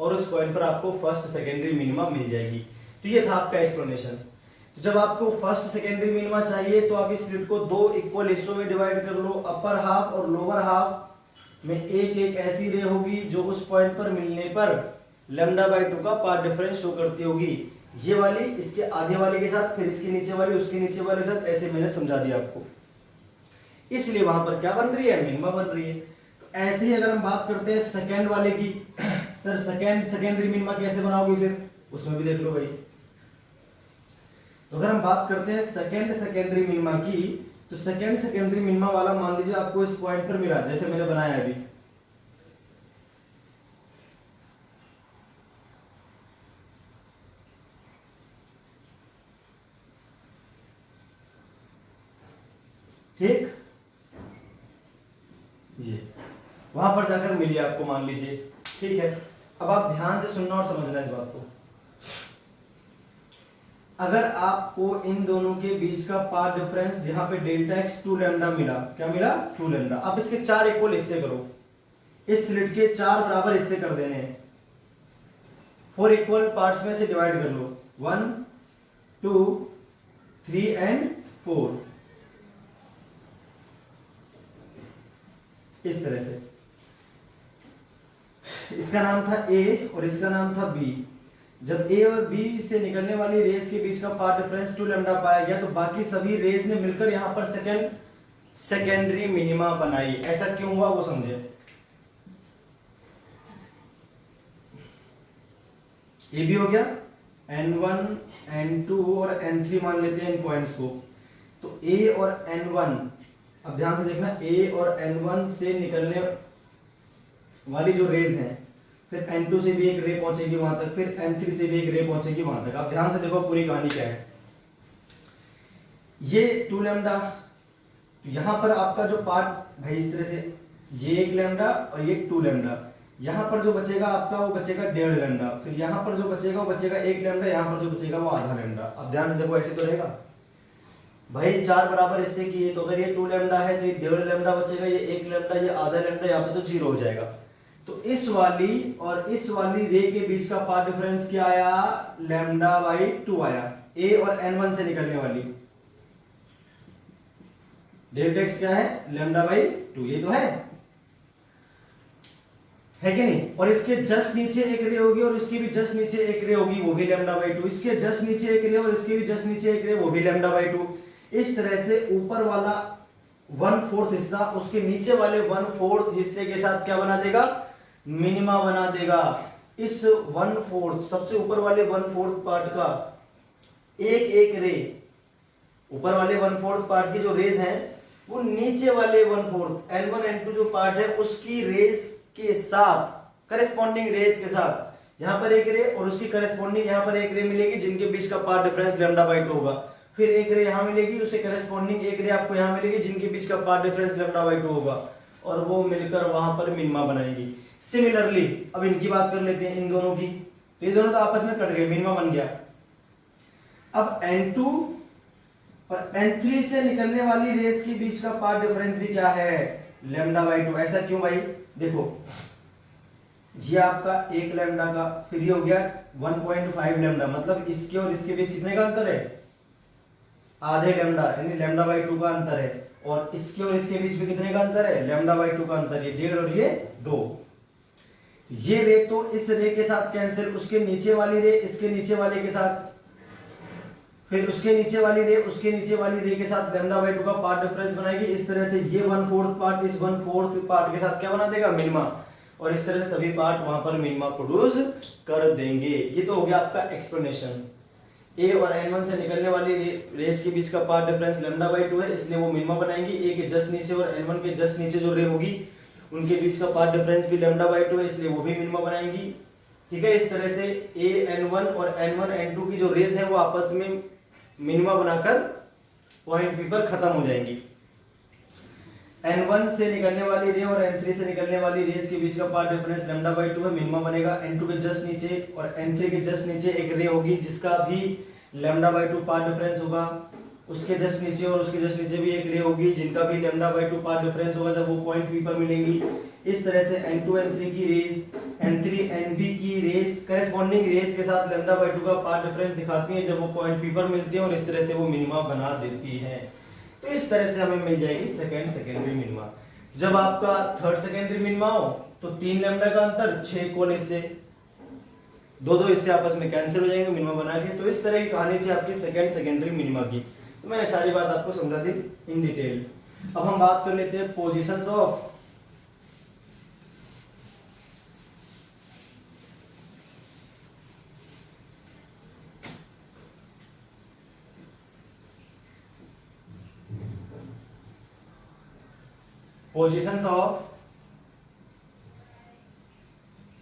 और उस पॉइंट पर आपको फर्स्ट सेकेंडरी मिनिमा मिल जाएगी। तो ये था आपका एक्सप्लेनेशन। तो जब आपको फर्स्ट सेकेंडरी मिनिमा चाहिए तो आप इस स्लिट को दो इक्वल हिस्सों में डिवाइड कर लो। अपर हाफ और लोअर हाफ में एक एक ऐसी रे होगी जो उस पॉइंट पर मिलने पर लैम्डा बाई 2 का पाथ डिफरेंस शो करती होगी। ये वाली इसके आधे वाले के साथ, फिर इसके नीचे वाली उसके नीचे वाले के साथ, ऐसे मैंने समझा दिया आपको। इसलिए वहां पर क्या बन रही है, मिनिमा बन रही है। तो ऐसे ही अगर हम बात करते हैं सेकेंड वाले की, सर सेकेंडरी मिनिमा कैसे बनाओगे, फिर उसमें भी देख लो भाई। तो अगर हम बात करते हैं सेकेंडरी मिनिमा की, तो सेकेंडरी मिनिमा वाला मान लीजिए आपको इस पॉइंट पर मिला, जैसे मैंने बनाया अभी। ठीक, ये वहां पर जाकर मिली आपको, मान लीजिए। ठीक है, अब आप ध्यान से सुनना और समझना इस बात को। अगर आपको इन दोनों के बीच का पाथ डिफरेंस यहाँ पे डेल्टा एक्स 2 लैम्डा मिला, क्या मिला, 2 लैम्डा। अब इसके 4 इक्वल हिस्से करो, इस स्लिट के 4 बराबर हिस्से कर देने हैं। 4 इक्वल पार्ट्स में से डिवाइड कर लो, 1 2 3 एंड 4, इस तरह से। इसका नाम था ए और इसका नाम था बी। जब ए और बी से निकलने वाली रेस के बीच का पाथ डिफरेंस 2 लैम्डा पाया गया, तो बाकी सभी रेस ने मिलकर यहां पर सेकेंडरी मिनिमा बनाई। ऐसा क्यों हुआ वो समझे। ए भी हो गया, N1 N2 और N3 मान लेते हैं इन पॉइंट्स को। तो ए और N1, अब ध्यान से देखना, ए और N1 से निकलने वाली जो रेज हैं, फिर N2 से भी एक रे पहुंचेगी वहां तक, फिर N3 से भी एक रे पहुंचेगी वहां तक। आप ध्यान से देखो पूरी कहानी क्या है। ये 2 लैम्डा, तो यहां पर आपका जो पार्ट भाई इस तरह से, ये 1 लैम्डा और ये 2 लैम्डा। यहां पर जो बचेगा आपका वो बचेगा 1.5 लैम्डा, फिर यहां पर जो बचेगा वो बचेगा 1 लैम्डा, यहां पर जो बचेगा वो आधा लैम्डा। अब ध्यान से देखो, ऐसे तो रहेगा भाई, 4 बराबर हिस्से किए, तो अगर ये 2 लैम्डा है तो ये 1.5 लैम्डा बचेगा, ये 1 लैम्डा, ये आधा लैम्डा, यहाँ पे तो 0 हो जाएगा। तो इस वाली और इस वाली रे के बीच का पाथ डिफरेंस क्या आया, लैम्डा बाई 2 आया। ए और N1 से निकलने वाली डेल्टा एक्स क्या है, लैम्डा बाई 2, ये तो है कि नहीं। और इसके जस्ट नीचे एक रे होगी और इसके भी जस्ट नीचे एक रे होगी, वो भी लैम्डा बाई 2। इसके जस्ट नीचे एक रे और इसके भी जस्ट नीचे एक रे, वो भी लैम्डा बाई 2। इस तरह से ऊपर वाला 1/4 हिस्सा उसके नीचे वाले 1/4 हिस्से के साथ क्या बना देगा, मिनिमा बना देगा। इस 1/4 सबसे ऊपर वाले 1/4 पार्ट का एक एक रे, ऊपर वाले 1/4 पार्ट की जो रेज हैं वो नीचे वाले 1/4 N1 N2 जो पार्ट है उसकी रेस के साथ, करेस्पॉन्डिंग रेस के साथ, यहां पर एक रे और उसकी करेस्पॉन्डिंग यहां पर एक रे मिलेगी जिनके बीच का पार्ट डिफरेंस λ/2 होगा। फिर एक रे यहां मिलेगी, उससे करेस्पॉन्डिंग एक रे आपको यहां मिलेगी जिनके बीच का पार्ट डिफरेंस λ/2 होगा, और वो मिलकर वहां पर मिनिमा बनाएगी। सिमिलरली अब इनकी बात कर लेते हैं, इन दोनों की, तो ये दोनों तो आपस में कट गए, मिनिमा बन गया। अब N2 और N3 से निकलने वाली रेस के बीच का पाथ डिफरेंस भी क्या है, λ/2। ऐसा क्यों भाई, देखो ये आपका 1 लैम्डा का, फिर ये हो गया 1.5 लैम्डा, मतलब इसके और इसके बीच कितने का अंतर है, आधे लैम्डा, यानी λ/2 का अंतर है। और इसके और इसके बीच में कितने का अंतर है, λ/2 का अंतर, ये 1.5 और ये 2। ये रे तो इस रे के साथ कैंसिल, उसके नीचे वाली रे इसके नीचे वाले के साथ, फिर उसके नीचे वाली रे उसके नीचे वाली रे के साथ λ/2 का पार्ट डिफरेंस बनाएगी। इस तरह से ये 1/4 पार्ट इस 1/4 पार्ट के साथ क्या बना देगा, मिनिमा, और इस तरह से सभी पार्ट वहां पर मिनिमा प्रोड्यूस कर देंगे। ये तो हो गया आपका एक्सप्लेनेशन। ए और N1 से निकलने वाली रेस के बीच का पार्ट डिफरेंस λ/2 है, इसलिए वो मिनिमा बनाएंगी। ए के जस्ट नीचे और N1 के जस्ट नीचे जो रे होगी उनके बीच का पार्ट डिफरेंस भी λ/2 है, इसलिए वो भी मिनिमा बनाएंगी। ठीक है, इस तरह से A N1 और N1 N2 की जो रेस है वो आपस में मिनिमा बनाकर पॉइंट पी पर खत्म हो जाएंगी। N1 से निकलने वाली रे और N3 से निकलने वाली रेस के बीच का पाथ डिफरेंस λ/2 है, मिनिमा बनेगा। N2 के जस्ट नीचे और N3 के जस्ट नीचे एक रे होगी जिसका भी λ/2 पाथ डिफरेंस होगा, उसके जस्ट नीचे और उसके जस्ट नीचे भी एक रे होगी जिनका भी λ/2 पाथ डिफरेंस होगा जब वो पॉइंट P पर मिलेंगी। इस तरह से N2 N3 की रेस, N3 NB की रेस करेस्पॉन्डिंग रेस के साथ λ/2 का पाथ डिफरेंस दिखाती है जब वो पॉइंट P पर मिलती है, और इस तरह से वो मिनिमा बना देती है। तो इस तरह से हमें मिल जाएगी सेकेंडरी मिनिमा। जब आपका थर्ड सेकेंडरी मिनिमा हो तो 3 लैम्डा का अंतर, 6 इक्वल हिस्से, दो हिस्से आपस में कैंसिल हो जाएंगे मिनिमा बना के। तो इस तरह की कहानी थी आपकी सेकेंडरी मिनिमा की। तो मैंने सारी बात आपको समझा दी इन डिटेल। अब हम बात कर लेते हैं पोजीशंस ऑफ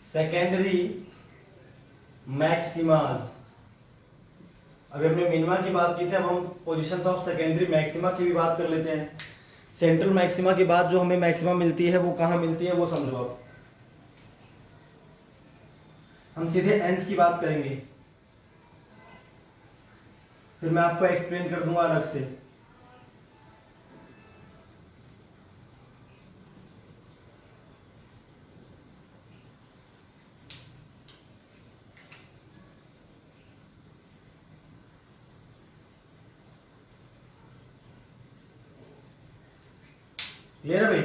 सेकेंडरी मैक्सिमाज। अभी हमने मिनिमा की बात की थी, अब हम पोजीशंस ऑफ सेकेंडरी मैक्सिमा की भी बात कर लेते हैं। सेंट्रल मैक्सिमा के बाद जो हमें मैक्सिमा मिलती है वो कहां मिलती है वो समझो। अब हम सीधे nth की बात करेंगे, फिर मैं आपको एक्सप्लेन कर दूंगा अलग से। क्लियर है भाई?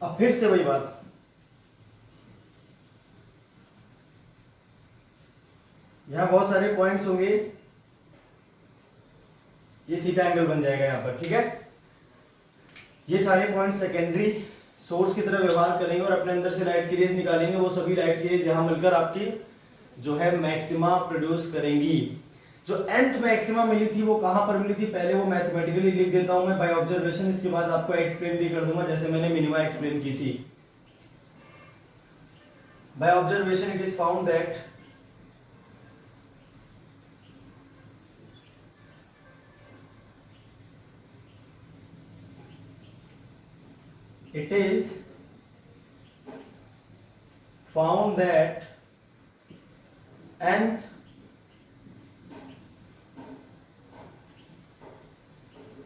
अब फिर से वही बात, यहां बहुत सारे पॉइंट्स होंगे, ये थीटा एंगल बन जाएगा यहां पर। ठीक है, ये सारे पॉइंट सेकेंडरी सोर्स की तरह व्यवहार करेंगे और अपने अंदर से लाइट की रेज निकालेंगे। वो सभी लाइट की रेज यहां मिलकर आपकी जो है मैक्सिमा प्रोड्यूस करेंगी। जो nth मैक्सिमा मिली थी वो कहां पर मिली थी, पहले वो मैथमेटिकली लिख देता हूं मैं बाय ऑब्जर्वेशन, इसके बाद आपको एक्सप्लेन भी कर दूंगा जैसे मैंने मिनिमा एक्सप्लेन की थी। By observation it is found that it is found that nth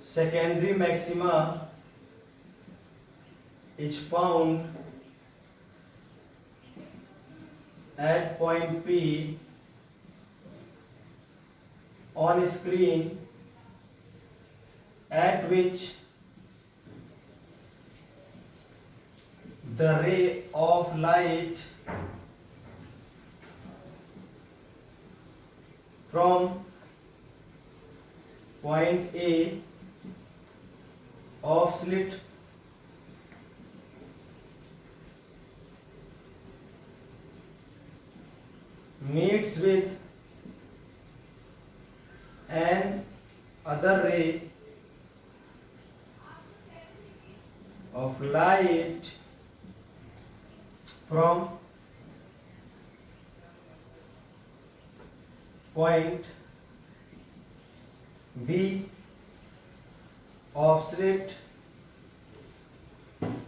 secondary maxima is found at point P on screen at which the ray of light from point A of slit meets with an other ray of light from point B of slit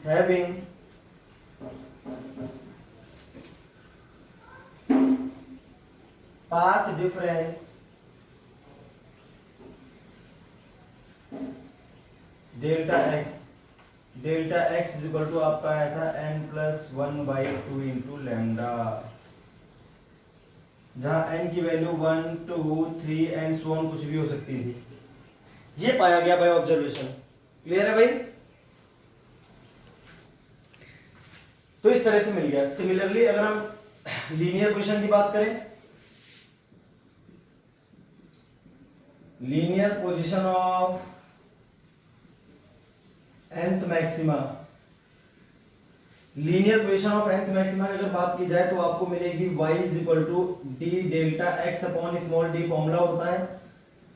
having path difference delta X is equal to आपका आया था n प्लस 1/2 इंटू लैम्डा, जहां n की वैल्यू 1 2 3 एंड सो ऑन कुछ भी हो सकती थी। ये पाया गया बाय ऑब्जर्वेशन। क्लियर है भाई? तो इस तरह से मिल गया। सिमिलरली अगर हम लीनियर पोजीशन की बात करें, linear position of nth maxima, linear position of nth maxima की अगर बात की जाए तो आपको मिलेगी y is equal to D delta x upon small D, formula होता है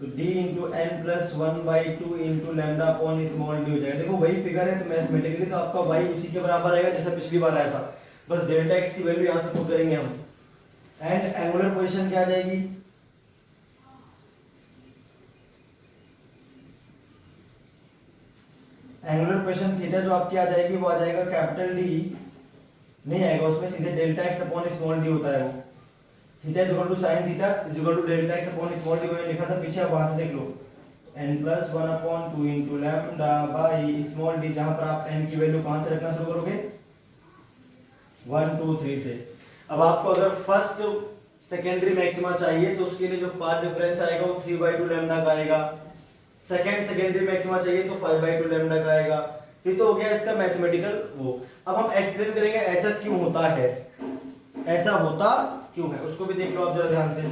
तो d into N plus 1/2 into lambda upon small D हो जाएगा। देखो वही फिगर है तो मैथमेटिकली तो आपका y उसी के बराबर आएगा जैसा पिछली बार आया था, बस डेल्टा x की वैल्यू यहां से पुट करेंगे हम। एंड एंगुलर पोजीशन क्या आ जाएगी, एंगुलर पोजीशन थीटा जो आपकी आ जाएगी वो आ जाएगा कैपिटल डी, नहीं आएगा उसमें, सीधे delta x upon small D होता है वो। Theta is equal to sine theta is equal to delta x upon small D, वो लिखा था पीछे, आप वहां से देख लो। n plus 1/2 into lambda by small D, जहां पर आप n की वैल्यू कहां से रखना शुरू करोगे 1 2 3 से। अब आपको अगर फर्स्ट सेकेंडरी मैक्सिमा चाहिए तो उसके लिए जो पाथ डिफरेंस आएगा वो 3/2 लैम्डा का आएगा। सेकेंड सेकेंडरी मैक्सिमा चाहिए तो 5/2 लैम्डा का आएगा। ये तो हो गया इसका मैथमेटिकल वो। अब हम एक्सप्लेन करेंगे ऐसा क्यों होता है, ऐसा होता क्यों है, उसको भी देख लो आप जरा ध्यान से।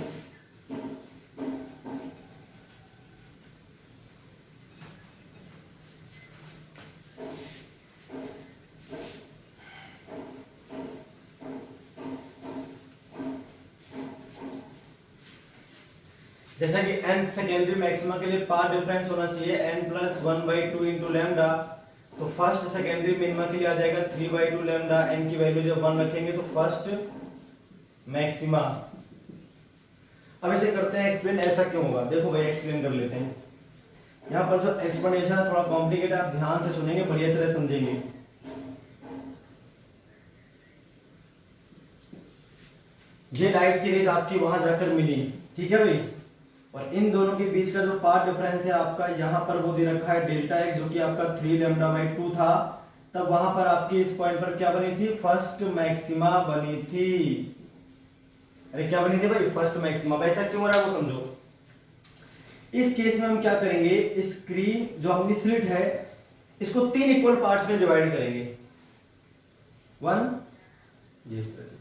जैसा कि n सेकेंडरी मैक्सिमा के लिए पाथ डिफरेंस होना चाहिए n प्लस 1/2 इंटू लैम्डा, तो फर्स्ट सेकेंडरी मिनिमा के लिए आ जाएगा 3/2 लैम्डा। n की वैल्यू जब 1 रखेंगे तो फर्स्ट मैक्सिमा। अब इसे करते हैं एक्सप्लेन, ऐसा क्यों होगा। देखो भाई एक्सप्लेन कर लेते हैं। यहाँ पर जो एक्सप्लेनेशन है थोड़ा कॉम्प्लिकेटेड, आप ध्यान से सुनेंगे, बढ़िया तरह समझेंगे। ये लाइट की रेज आपकी वहां जाकर मिली, ठीक है भाई, और इन दोनों के बीच का जो पाथ डिफरेंस है आपका यहाँ पर वो दे रखा है डेल्टा एक्स, जो कि आपका 3 लैम्डा/2 था। तब वहां पर आपकी इस पॉइंट पर क्या बनी थी, फर्स्ट मैक्सिमा बनी थी। अरे क्या बनी थी भाई, फर्स्ट मैक्सिमा। ऐसा क्यों हो रहा है वो समझो। इस केस में हम क्या करेंगे, स्क्रीन जो अपनी स्लिट है इसको 3 इक्वल पार्ट्स में डिवाइड करेंगे। 1 इस तरह से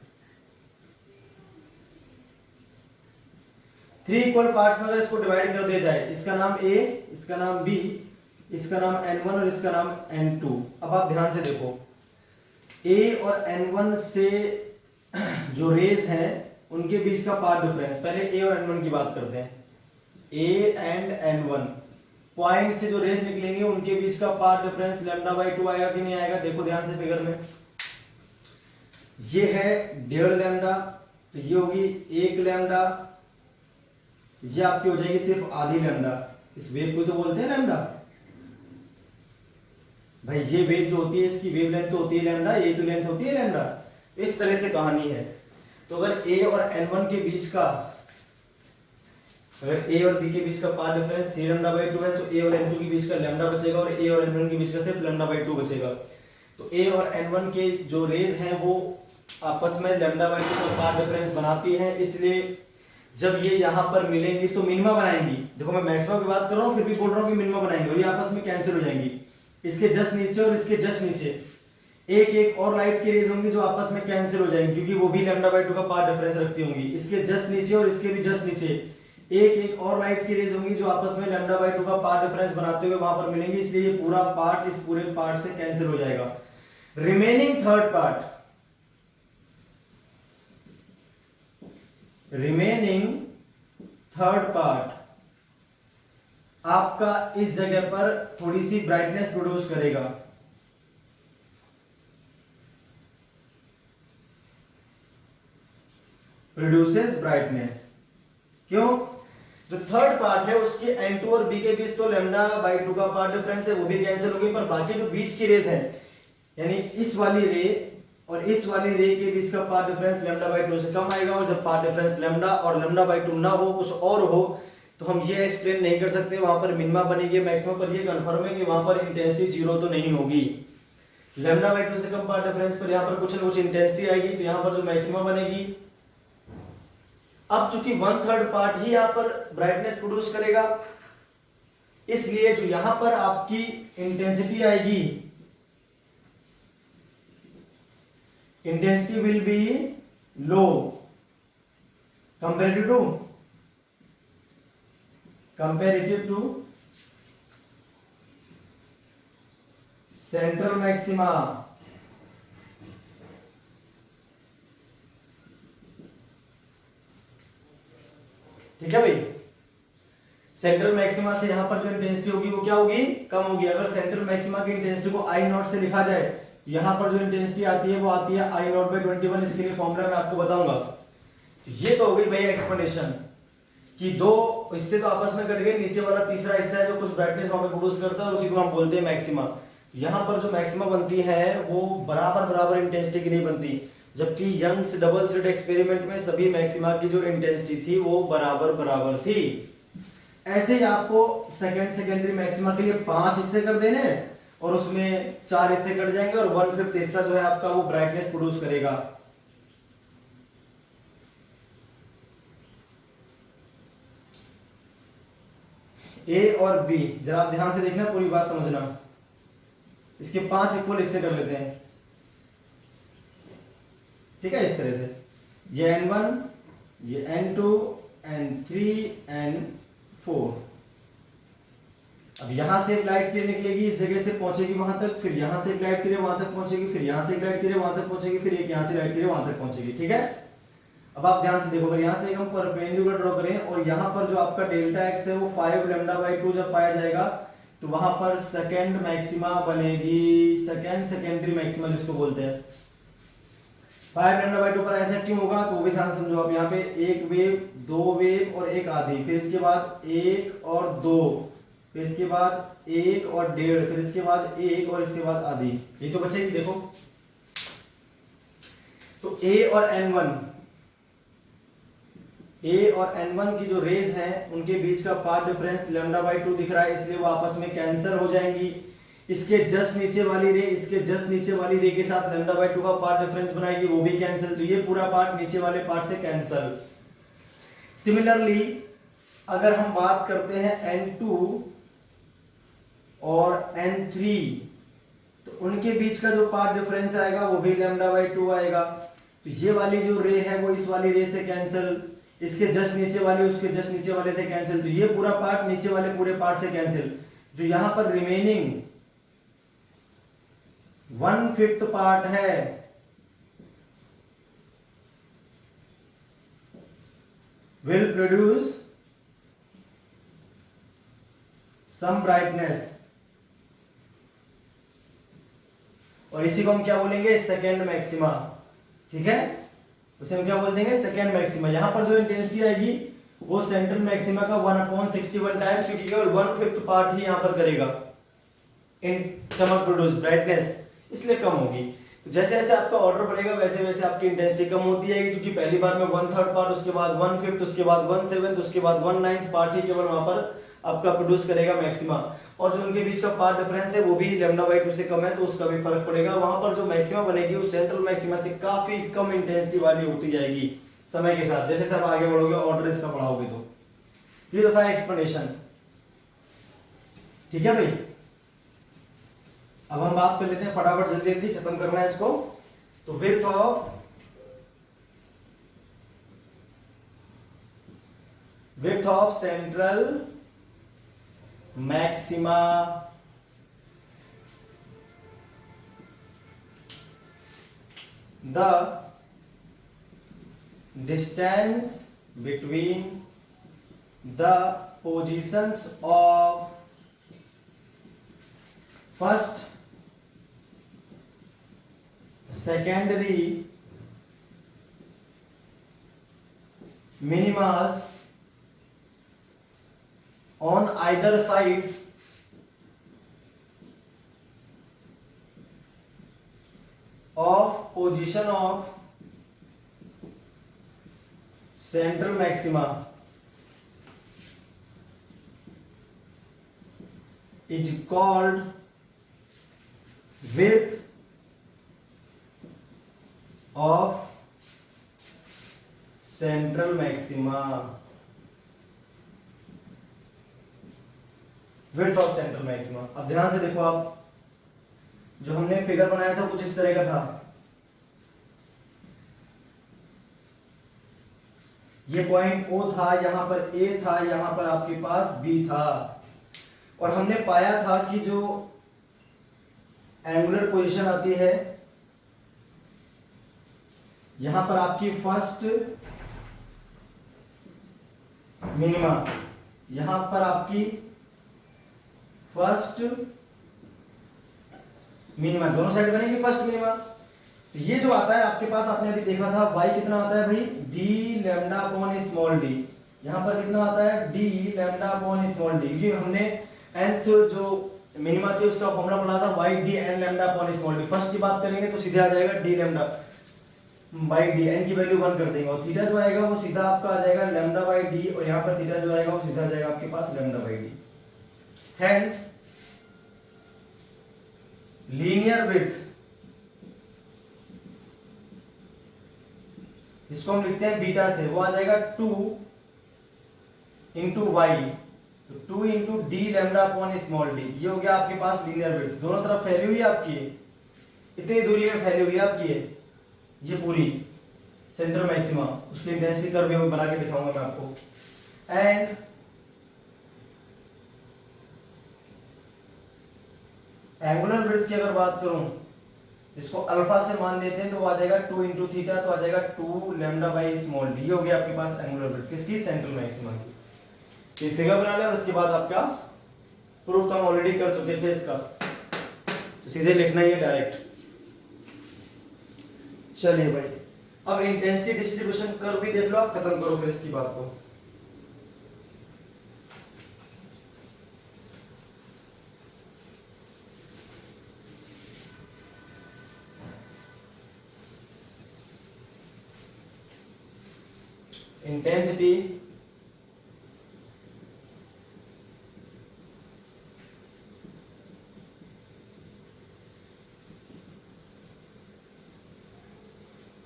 3 इक्वल पार्ट्स में अगर इसको डिवाइड कर दिया जाए, इसका नाम A, इसका नाम B, इसका नाम N1 और इसका नाम N2। अब आप ध्यान से देखो, A और N1 से जो रेज हैं उनके बीच का पाथ डिफरेंस, पहले A और N1 की बात करते हैं। A एंड N1 पॉइंट से जो रेज निकलेंगे उनके बीच का पाथ डिफरेंस लैम्डा/2 आएगा कि नहीं आएगा। देखो ध्यान से फिगर में, ये है 1.5 लैम्डा, तो ये होगी 1 लैम्डा, ये आपकी हो जाएगी सिर्फ आधी लैम्डा। इस वेव को तो बोलते हैं लैम्डा भाई। ये वेव जो होती है इसकी वेव लेंथ तो होती है लैम्डा, ये तो लेंथ होती है लैम्डा। इस तरह से कहानी है। तो अगर A और N1 के बीच का, अगर A और B के बीच का पाथ डिफरेंस 3 लैम्डा/2 है तो A और N2 के बीच का लैम्डा बचेगा और A और N1 के बीच का सिर्फ लैम्डा/2 बचेगा। तो A और N1 के जो रेज हैं वो आपस में लैम्डा बाई 2 का पाथ डिफरेंस बनाती हैं, इसलिए जब ये यहाँ पर मिलेंगी तो मिनिमा बनाएंगी। देखो मैं मैक्सिमम की बात कर रहा हूँ, फिर भी बोल रहा हूँ कि मिनिमा बनाएंगे, और ये आपस में कैंसिल हो जाएंगी। इसके जस्ट नीचे और इसके जस्ट नीचे एक और लाइट की रेज होंगी जो आपस में कैंसिल हो जाएंगी, क्योंकि वो भी लैम्डा बाई 2 का पाथ डिफरेंस रखती होंगी। इसके जस्ट नीचे और इसके भी जस्ट नीचे एक और लाइट की रेज होंगी जो आपस में लैम्डा बाई 2 का पाथ डिफरेंस बनाते हुए वहां पर मिलेंगी, इसलिए ये पूरा पार्ट इस पूरे पार्ट से कैंसिल हो जाएगा। रिमेनिंग थर्ड पार्ट, आपका इस जगह पर थोड़ी सी ब्राइटनेस प्रोड्यूस करेगा। Produces brightness. क्यों? जो थर्ड पार्ट है उसके N2 और B के बीच तो लैम्डा बाई 2 का पार्ट डिफरेंस है, वो भी कैंसिल हो गई, पर बाकी जो बीच की रेज है, यानी इस वाली रे और इस वाली रे के बीच का पाथ डिफरेंस लैम्डा बाई 2 से कम आएगा। और जब पाथ डिफरेंस लैम्डा और लैम्डा बाई 2 ना हो, कुछ और हो, तो हम ये एक्सप्लेन नहीं कर सकते वहां पर मिनिमा बनेगी मैक्सिमम, पर ये कंफर्म है कि वहां पर इंटेंसिटी जीरो तो नहीं होगी। लैम्डा बाई 2 से कम पाथ डिफरेंस पर यहाँ पर कुछ ना कुछ इंटेंसिटी आएगी, तो यहाँ पर जो मैक्सिमा बनेगी। अब चूंकि 1/3 पार्ट ही यहाँ पर ब्राइटनेस प्रोड्यूस करेगा, इसलिए जो यहां पर आपकी इंटेंसिटी आएगी, intensity will be low comparative to central maxima. ठीक है भाई, सेंट्रल मैक्सिमा से यहां पर जो इंटेंसिटी होगी वो क्या होगी? कम होगी। अगर सेंट्रल मैक्सिमा की इंटेंसिटी को आई नॉट से लिखा जाए, यहां पर जो इंटेंसिटी आती है वो आती है आई नॉट बाई 21। इसके लिए फॉर्मूला मैं आपको बताऊंगा। तो ये तो हो गई भाई एक्सप्लेनेशन कि दो हिस्से तो आपस में कट गए, नीचे वाला तीसरा हिस्सा है जो कुछ ब्राइटनेस वहां पे प्रोड्यूस करता है, उसी को हम बोलते हैं मैक्सिमा। यहां पर जो मैक्सिमा बनती है वो बराबर इंटेंसिटी की नहीं बनती, जबकि यंग्स डबल स्लिट एक्सपेरिमेंट में सभी मैक्सिमा की जो इंटेंसिटी थी वो बराबर थी। ऐसे ही आपको सेकेंडरी मैक्सिमा के लिए 5 हिस्से कर देने और उसमें 4 हिस्से कट जाएंगे और 1/5 हिस्सा जो है आपका वो ब्राइटनेस प्रोड्यूस करेगा। ए और बी, जरा ध्यान से देखना, पूरी बात समझना। इसके 5 इक्वल हिस्से कर लेते हैं, ठीक है, इस तरह से। ये N1, ये N2, N3, N4। अब यहां से एक लाइट किरण निकलेगी, इस जगह से पहुंचेगी वहां तक, फिर यहां से एक लाइट किरण वहां तक पहुंचेगी, फिर यहां से एक लाइट किरण वहां तक पहुंचेगी, फिर एक यहां से लाइट किरण वहां तक पहुंचेगी। ठीक है, अब आप ध्यान से देखो, अगर यहां से हम परपेंडिकुलर ड्रॉ करें और यहां पर जो आपका डेल्टा एक्स है वो 5 लैम्डा बाई 2 जब पाया जाएगा, तो वहां पर सेकेंड मैक्सिमा बनेगी, सेकेंडरी मैक्सिमा जिसको बोलते हैं। 5 लैम्डा बाई 2 पर ऐसा क्यों होगा, तो वो भी ध्यान समझो आप। यहाँ पे एक वेव, 2 वेव और एक आधी, फिर इसके बाद 1 और 2, फिर इसके बाद 1 और 1.5, फिर इसके बाद 1 और इसके बाद आधी, ये तो बचेगी। देखो तो A और N1 की जो रेज हैं उनके बीच का पाथ डिफरेंस लैम्डा बाई 2 दिख रहा है, इसलिए वो आपस में कैंसिल हो जाएंगी। इसके जस्ट नीचे वाली रे इसके जस्ट नीचे वाली रे के साथ लैम्डा बाई 2 का पाथ डिफरेंस बनाएगी, वो भी कैंसिल। तो ये पूरा पार्ट नीचे वाले पार्ट से कैंसिल। सिमिलरली अगर हम बात करते हैं N2 और N3, तो उनके बीच का जो पाथ डिफरेंस आएगा वो भी लैम्डा बाई 2 आएगा। तो ये वाली जो रे है वो इस वाली रे से कैंसिल, इसके जस्ट नीचे वाली उसके जस्ट नीचे वाले से कैंसिल, तो ये पूरा पार्ट नीचे वाले पूरे पार्ट से कैंसिल। जो यहां पर रिमेनिंग 1/5 पार्ट है will produce some brightness, और इसी को हम क्या बोलेंगे, सेकेंड मैक्सिमा। ठीक है, उसे हम क्या बोल देंगे, सेकेंड मैक्सिमा। यहां पर जो इंटेंसिटी आएगी वो सेंट्रल मैक्सिमा का 1/61 टाइम्स, क्योंकि केवल 1/5 पार्ट ही यहां पर करेगा इन चमक प्रोड्यूस ब्राइटनेस, इसलिए कम होगी। तो जैसे जैसे आपका ऑर्डर बढ़ेगा वैसे वैसे आपकी इंटेंसिटी कम होती है, क्योंकि पहली बार में 1/3 पार्ट, उसके बाद 1/5, उसके बाद 1/7, उसके बाद 1/9 पार्ट ही केवल वहां पर आपका प्रोड्यूस करेगा मैक्सिमा। और जो उनके बीच का पाथ डिफरेंस है वो भी λ/2 से कम है, तो उसका भी फर्क पड़ेगा। वहां पर जो मैक्सिमा बनेगी वो सेंट्रल मैक्सिमा से काफी कम इंटेंसिटी वाली होती जाएगी समय के साथ, जैसे सब आगे बढ़ोगे ऑर्डर इसका बढ़ाओगे तो। ये तो था एक्सप्लेनेशन, ठीक है भाई। अब हम बात कर लेते हैं फटाफट, जल्दी जल्दी खत्म करना है इसको। तो width of central maxima the distance between the positions of first secondary minimas on either side of position of central maxima is called width of central maxima. Width of central maxima. अब ध्यान से देखो आप, जो हमने फिगर बनाया था कुछ इस तरह का था, ये पॉइंट O था, यहां पर A था, यहां पर आपके पास B था, और हमने पाया था कि जो एंगुलर पोजीशन आती है यहां पर आपकी फर्स्ट मिनिमा, यहां पर आपकी फर्स्ट मिनिमा, दोनों साइड बनेगी फर्स्ट मिनिमा। तो ये जो आता है आपके पास, आपने अभी देखा था y कितना आता है भाई, d lambda upon small d। यहां पर कितना आता है, d lambda upon small d। ये हमने nth जो मिनिमा थी उसका फॉर्मूला पढ़ा था, y d n lambda upon small d। First की बात करेंगे तो सीधे आ जाएगा d lambda by D, N की वैल्यू 1 कर देंगे, और थीटा जो आएगा वो सीधा आपका आ जाएगा लैम्डा बाई डी, और यहाँ पर थीटा जो आएगा वो सीधा आ जाएगा आपके पास lambda by D. Hence linear width, इसको हम लिखते हैं बीटा से, वो आ जाएगा 2 इंटू वाई, तो 2 into D lambda upon small D. ये हो गया आपके पास लीनियर विड्थ। दोनों तरफ फैली हुई है आपकी, इतनी दूरी में फैली हुई है आपकी ये पूरी सेंटर मैक्सिमा। उसकी इंटेंसिटी कर्व भी बना के दिखाऊंगा मैं आपको। एंड एंगुलर विड्थ की अगर बात करूं, इसको अल्फा से मान लेते हैं, तो वो आ जाएगा 2 इंटू थीटा, तो आ जाएगा 2 लैम्डा बाई स्मॉल डी। हो गया आपके पास एंगुलर विड्थ किसकी, सेंट्रल मैक्सिमा की। ये फिगर बना लिया, और उसके बाद आपका प्रूफ तो हम ऑलरेडी कर चुके थे इसका, तो सीधे लिखना ही है डायरेक्ट। चलिए भाई, अब इंटेंसिटी डिस्ट्रीब्यूशन कर्व भी देख लो आप, खत्म करो फिर इसकी बात को। इंटेंसिटी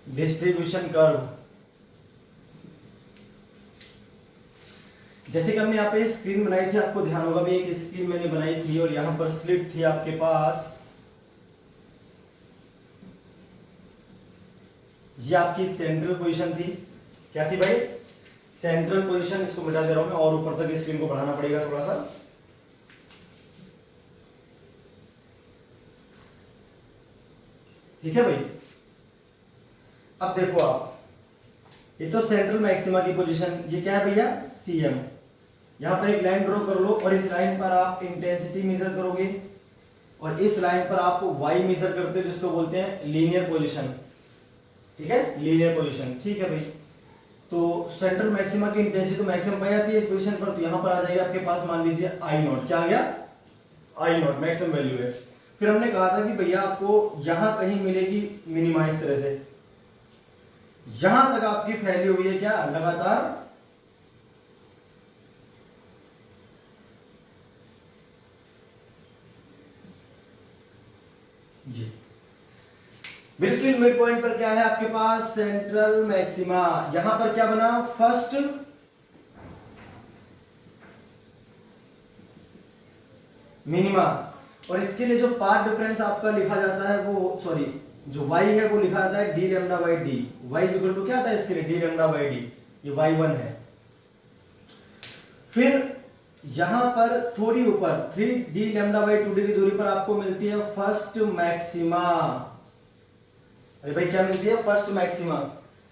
डिस्ट्रीब्यूशन कर्व, जैसे कि हमने यहाँ पे स्क्रीन बनाई थी, आपको ध्यान होगा भी एक स्क्रीन मैंने बनाई थी, और यहाँ पर स्लिट थी आपके पास, ये आपकी सेंट्रल पोजीशन थी। क्या थी भाई, सेंट्रल पोजीशन। इसको मिटा दे रहा हूं मैं, और ऊपर तक स्क्रीन को बढ़ाना पड़ेगा थोड़ा सा। ठीक है भाई, अब देखो आप, ये तो सेंट्रल मैक्सिमा की पोजीशन, ये क्या है भैया, CM। यहां पर एक लाइन ड्रॉ कर लो, और इस लाइन पर आप इंटेंसिटी मेजर करोगे, और इस लाइन पर आप y मेजर करते हो, जिसको बोलते हैं लीनियर पोजीशन। ठीक है, लीनियर पोजीशन। ठीक है भाई, तो सेंट्रल मैक्सिमा की इंटेंसिटी तो मैक्सिमम पाई जाती है इस पोजीशन पर, तो यहां पर आ जाएगा आपके पास, मान लीजिए I0। क्या आ गया, I0 मैक्सिमम वैल्यू है। फिर हमने कहा था कि भैया आपको यहां कहीं मिलेगी मिनिमा, इस तरह से यहां तक आपकी फैली हुई है क्या, लगातार ये बिल्कुल मिड पॉइंट पर क्या है आपके पास, सेंट्रल मैक्सिमा। यहां पर क्या बना, फर्स्ट मिनिमा। और इसके लिए जो पाथ डिफरेंस आपका लिखा जाता है वो, सॉरी, जो y है वो लिखा जाता है D lambda by D. y is equal to क्या आता है इसके लिए, डी लैम्डा बाई डी। ये y1 है। फिर यहां पर थोड़ी ऊपर 3 डी लैम्डा बाई 2d की दूरी पर आपको मिलती है फर्स्ट मैक्सिमा। अरे भाई क्या मिलती है, फर्स्ट मैक्सिमा।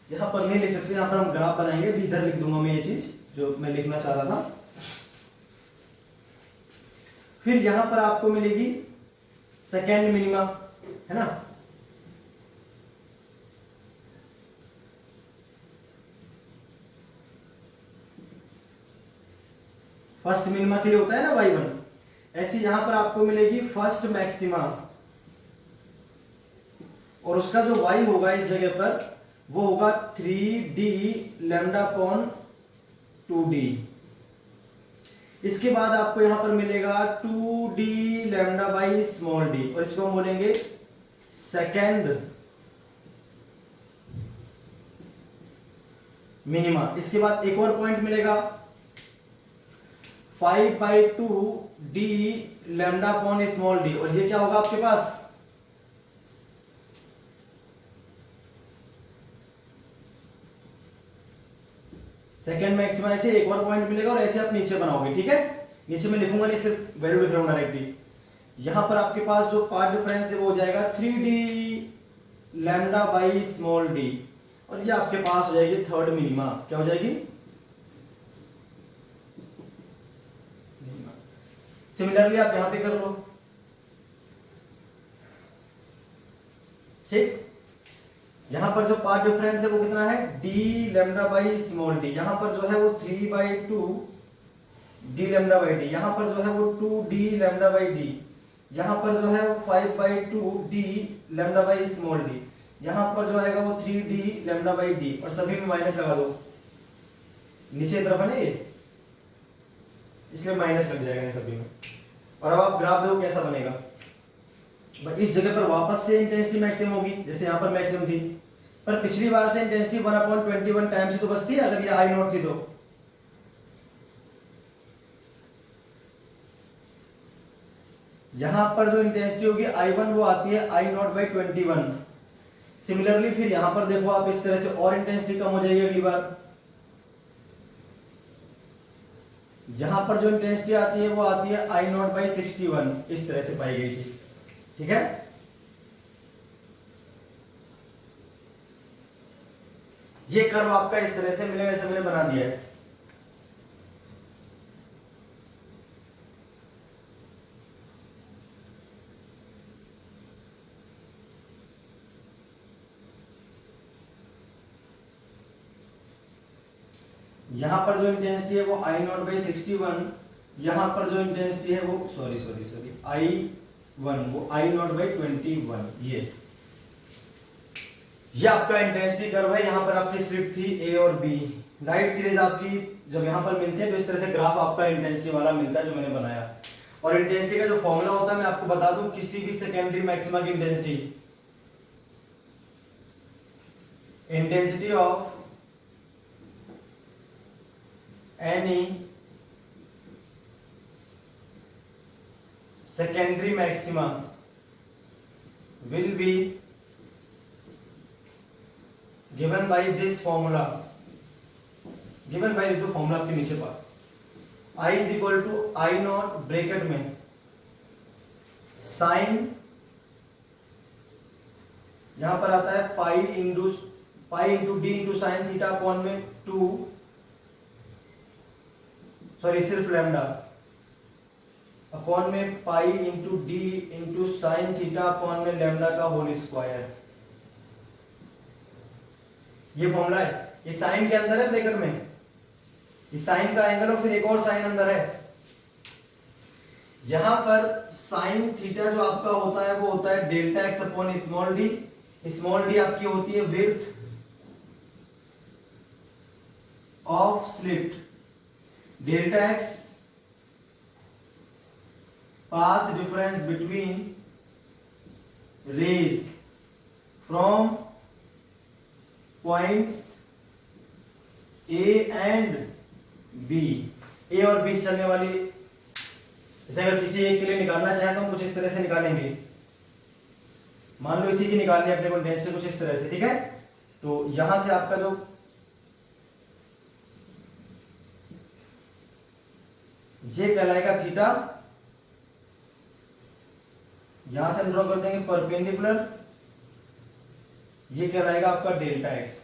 यहां पर नहीं लिख सकते, यहां पर हम ग्राफ बनाएंगे, इधर लिख दूंगा मैं ये चीज जो मैं लिखना चाह रहा था। फिर यहां पर आपको मिलेगी सेकेंड मिनिमा, है ना। फर्स्ट मिनिमा के लिए होता है ना y1, ऐसी यहां पर आपको मिलेगी फर्स्ट मैक्सिमा। और उसका जो y होगा इस जगह पर वो होगा 3d लैम्डा अपॉन 2d। इसके बाद आपको यहां पर मिलेगा 2d lambda by small D, और इसको हम बोलेंगे सेकेंड मिनिमा। इसके बाद एक और पॉइंट मिलेगा 5/2d lambda upon small D, और ये क्या होगा आपके पास, सेकेंड मैक्सिमा। ऐसे एक और पॉइंट मिलेगा और ऐसे आप नीचे बनाओगे, ठीक है। नीचे मैं लिखूंगा नहीं, सिर्फ वैल्यू लिख रहा हूं डायरेक्टली। यहां पर आपके पास जो पाथ डिफरेंस है वो हो जाएगा 3d lambda by small D, और ये आपके पास हो जाएगी थर्ड मिनिमा। क्या हो जाएगी, सिमिलरली आप यहां पे कर लो, ठीक। यहां पर जो पाथ डिफरेंस है वो कितना है, d lambda by small D. यहां पर जो है वो 3/2 d लैम्डा बाई डी। यहां पर जो है वो 2d लैम्डा बाई डी। यहां पर जो है वो 5/2 d lambda by small D. यहां पर जो आएगा वो 3d लैम्डा बाई डी, और सभी में माइनस लगा दो, नीचे तरफ है ना ये, इसलिए माइनस लग जाएगा इन सभी में। और अब आप ग्राफ देखो कैसा बनेगा। इस जगह पर वापस से इंटेंसिटी मैक्सिमम होगी, जैसे यहां पर मैक्सिमम थी, पर पिछली बार से इंटेंसिटी 1/21 टाइम्स ही तो बचती है अगर ये आई नॉट थी तो। यहां पर जो इंटेंसिटी होगी I1 वो आती है I0/21। सिमिलरली फिर यहां पर देखो आप, इस तरह से और इंटेंसिटी कम हो जाएगी अगली बार। यहां पर जो इंटेंसिटी आती है वो आती है I0/61, इस तरह से पाई गई थी, ठीक है। ये कर्व आपका इस तरह से मिलेगा, ऐसे मैंने बना दिया है। यहां पर जो इंटेंसिटी है वो I0/61, यहां पर जो इंटेंसिटी है वो सॉरी I1 वो I0/21। ये आपका इंटेंसिटी कर्व है। यहां पर आपकी स्लिप थी ए और बी। लाइट की रेज आपकी जब यहां पर मिलती है तो इस तरह से ग्राफ आपका इंटेंसिटी वाला मिलता है जो मैंने बनाया। और इंटेंसिटी का जो फॉर्मूला होता है मैं आपको बता दूं, किसी भी सेकेंडरी मैक्सिमा की intensity of any secondary maxima will be given by this formula, given by जो फॉर्मूला आपके नीचे पर I is equal to I0 bracket में साइन, यहां पर आता है pi into D into sine theta upon में 2, सॉरी सिर्फ लैम्डा अपॉन में pi into D into sine theta upon में लैम्डा का होल स्क्वायर। ये फॉर्मूला है। ये साइन के अंदर है ब्रैकेट में, ये साइन का एंगल और फिर एक और साइन अंदर है। यहां पर साइन थीटा जो आपका होता है वो होता है delta x upon small D. Small D आपकी होती है width of slit, delta x path difference between rays from points A and B, A और बी चलने वाली, जैसे अगर किसी एक के लिए निकालना चाहे तो हम कुछ इस तरह से निकालेंगे। मान लो इसी की निकालनी है अपने को टेस्ट कुछ इस तरह से, ठीक है। तो यहां से आपका जो ये कहलाएगा थीटा, यहां से हम ड्रॉ कर देंगे परपेंडिकुलर, ये कहलाएगा आपका डेल्टा एक्स।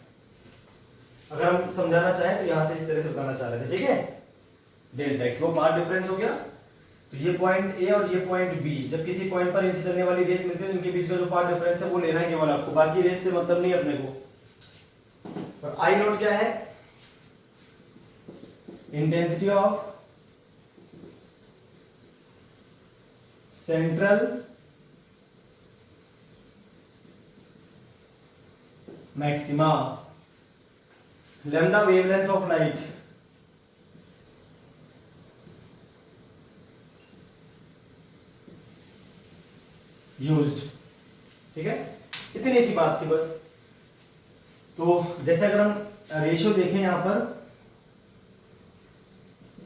अगर हम समझाना चाहें तो यहां से इस तरह से बताना चाह रहे थे, ठीक है। डेल्टा एक्स वो पाथ डिफरेंस हो गया। तो ये पॉइंट ए और ये पॉइंट बी, जब किसी पॉइंट पर इनसे चलने वाली रेस मिलती है तो इनके बीच का जो पाथ डिफरेंस है वो लेना है केवल आपको, बाकी रेस से मतलब नहीं अपने को। और आई नोट क्या है, intensity of central maxima, lambda wavelength of light, used, ठीक है। इतनी सी बात थी बस। तो जैसे अगर हम रेशियो देखें यहां पर,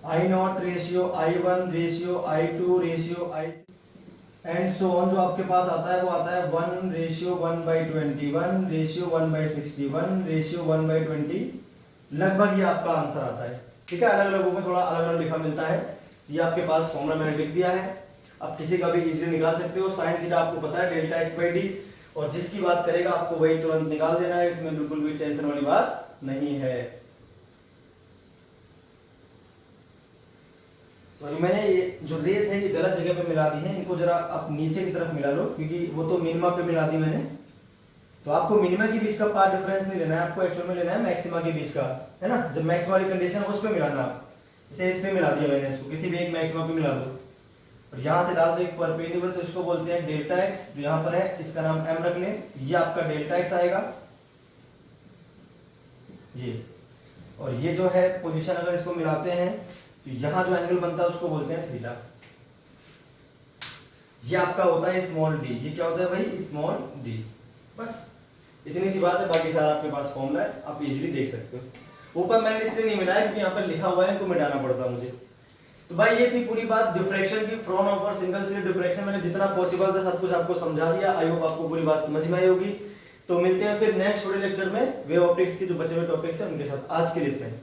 I nought ratio I one ratio I two ratio I and so on, जो आपके पास आता है वो आता है 1 रेशियो 1/21 रेशियो 1/61 रेशियो 1/20, लगभग ये आपका आंसर आता है, ठीक है। अलग अलग बुक में थोड़ा अलग अलग लिखा मिलता है। ये आपके पास फॉर्मूला मैंने लिख दिया है, आप किसी का भी इजीली निकाल सकते हो। साइन थीटा आपको पता है डेल्टा एक्स बाई डी, और जिसकी बात करेगा आपको वही तुरंत निकाल देना है, इसमें बिल्कुल भी टेंशन वाली बात नहीं है। सॉरी, मैंने ये जो रेस है ये गलत जगह पे मिला दी है, इनको जरा आप नीचे की तरफ मिला लो, क्योंकि वो तो मिनिमा पे मिला दी मैंने। तो आपको मिनिमा के बीच का पाथ डिफरेंस नहीं लेना है, आपको एक्चुअल में लेना है मैक्सिमा के बीच का, है ना। जब मैक्स वाली कंडीशन है उस पे मिलाना, आप इसे इस पे मिला दिया मैंने, इसको किसी भी एक मैक्सिमा पे मिला दो और यहां से डाल दो एक परपेंडिकुलर, तो इसको बोलते हैं डेल्टा एक्स, जो यहां पर है इसका नाम एम रख लें, ये आपका डेल्टा एक्स आएगा ये। और ये जो है पोजीशन अगर इसको मिलाते हैं तो यहां जो एंगल बनता है उसको बोलते हैं थीटा। ये आपका होता है स्मॉल डी, ये क्या होता है भाई स्मॉल डी। बस इतनी सी बात है, बाकी सारा आपके पास फॉर्मूला है, आप इजीली देख सकते हो। ऊपर मैंने इसलिए नहीं मिलाया क्योंकि यहाँ पर लिखा हुआ है, इनको मिटाना पड़ता मुझे। तो भाई ये थी पूरी बात डिफ्रैक्शन की, फ्रॉन ऑफ और सिंगल स्लिट डिफ्रैक्शन। मैंने जितना पॉसिबल था सब कुछ आपको समझा दिया। आई होप आपको पूरी बात समझ में आई होगी। तो मिलते हैं फिर नेक्स्ट वीडियो लेक्चर में वेव ऑप्टिक्स के जो बचे हुए टॉपिक्स हैं उनके साथ। आज के लिए इतना ही।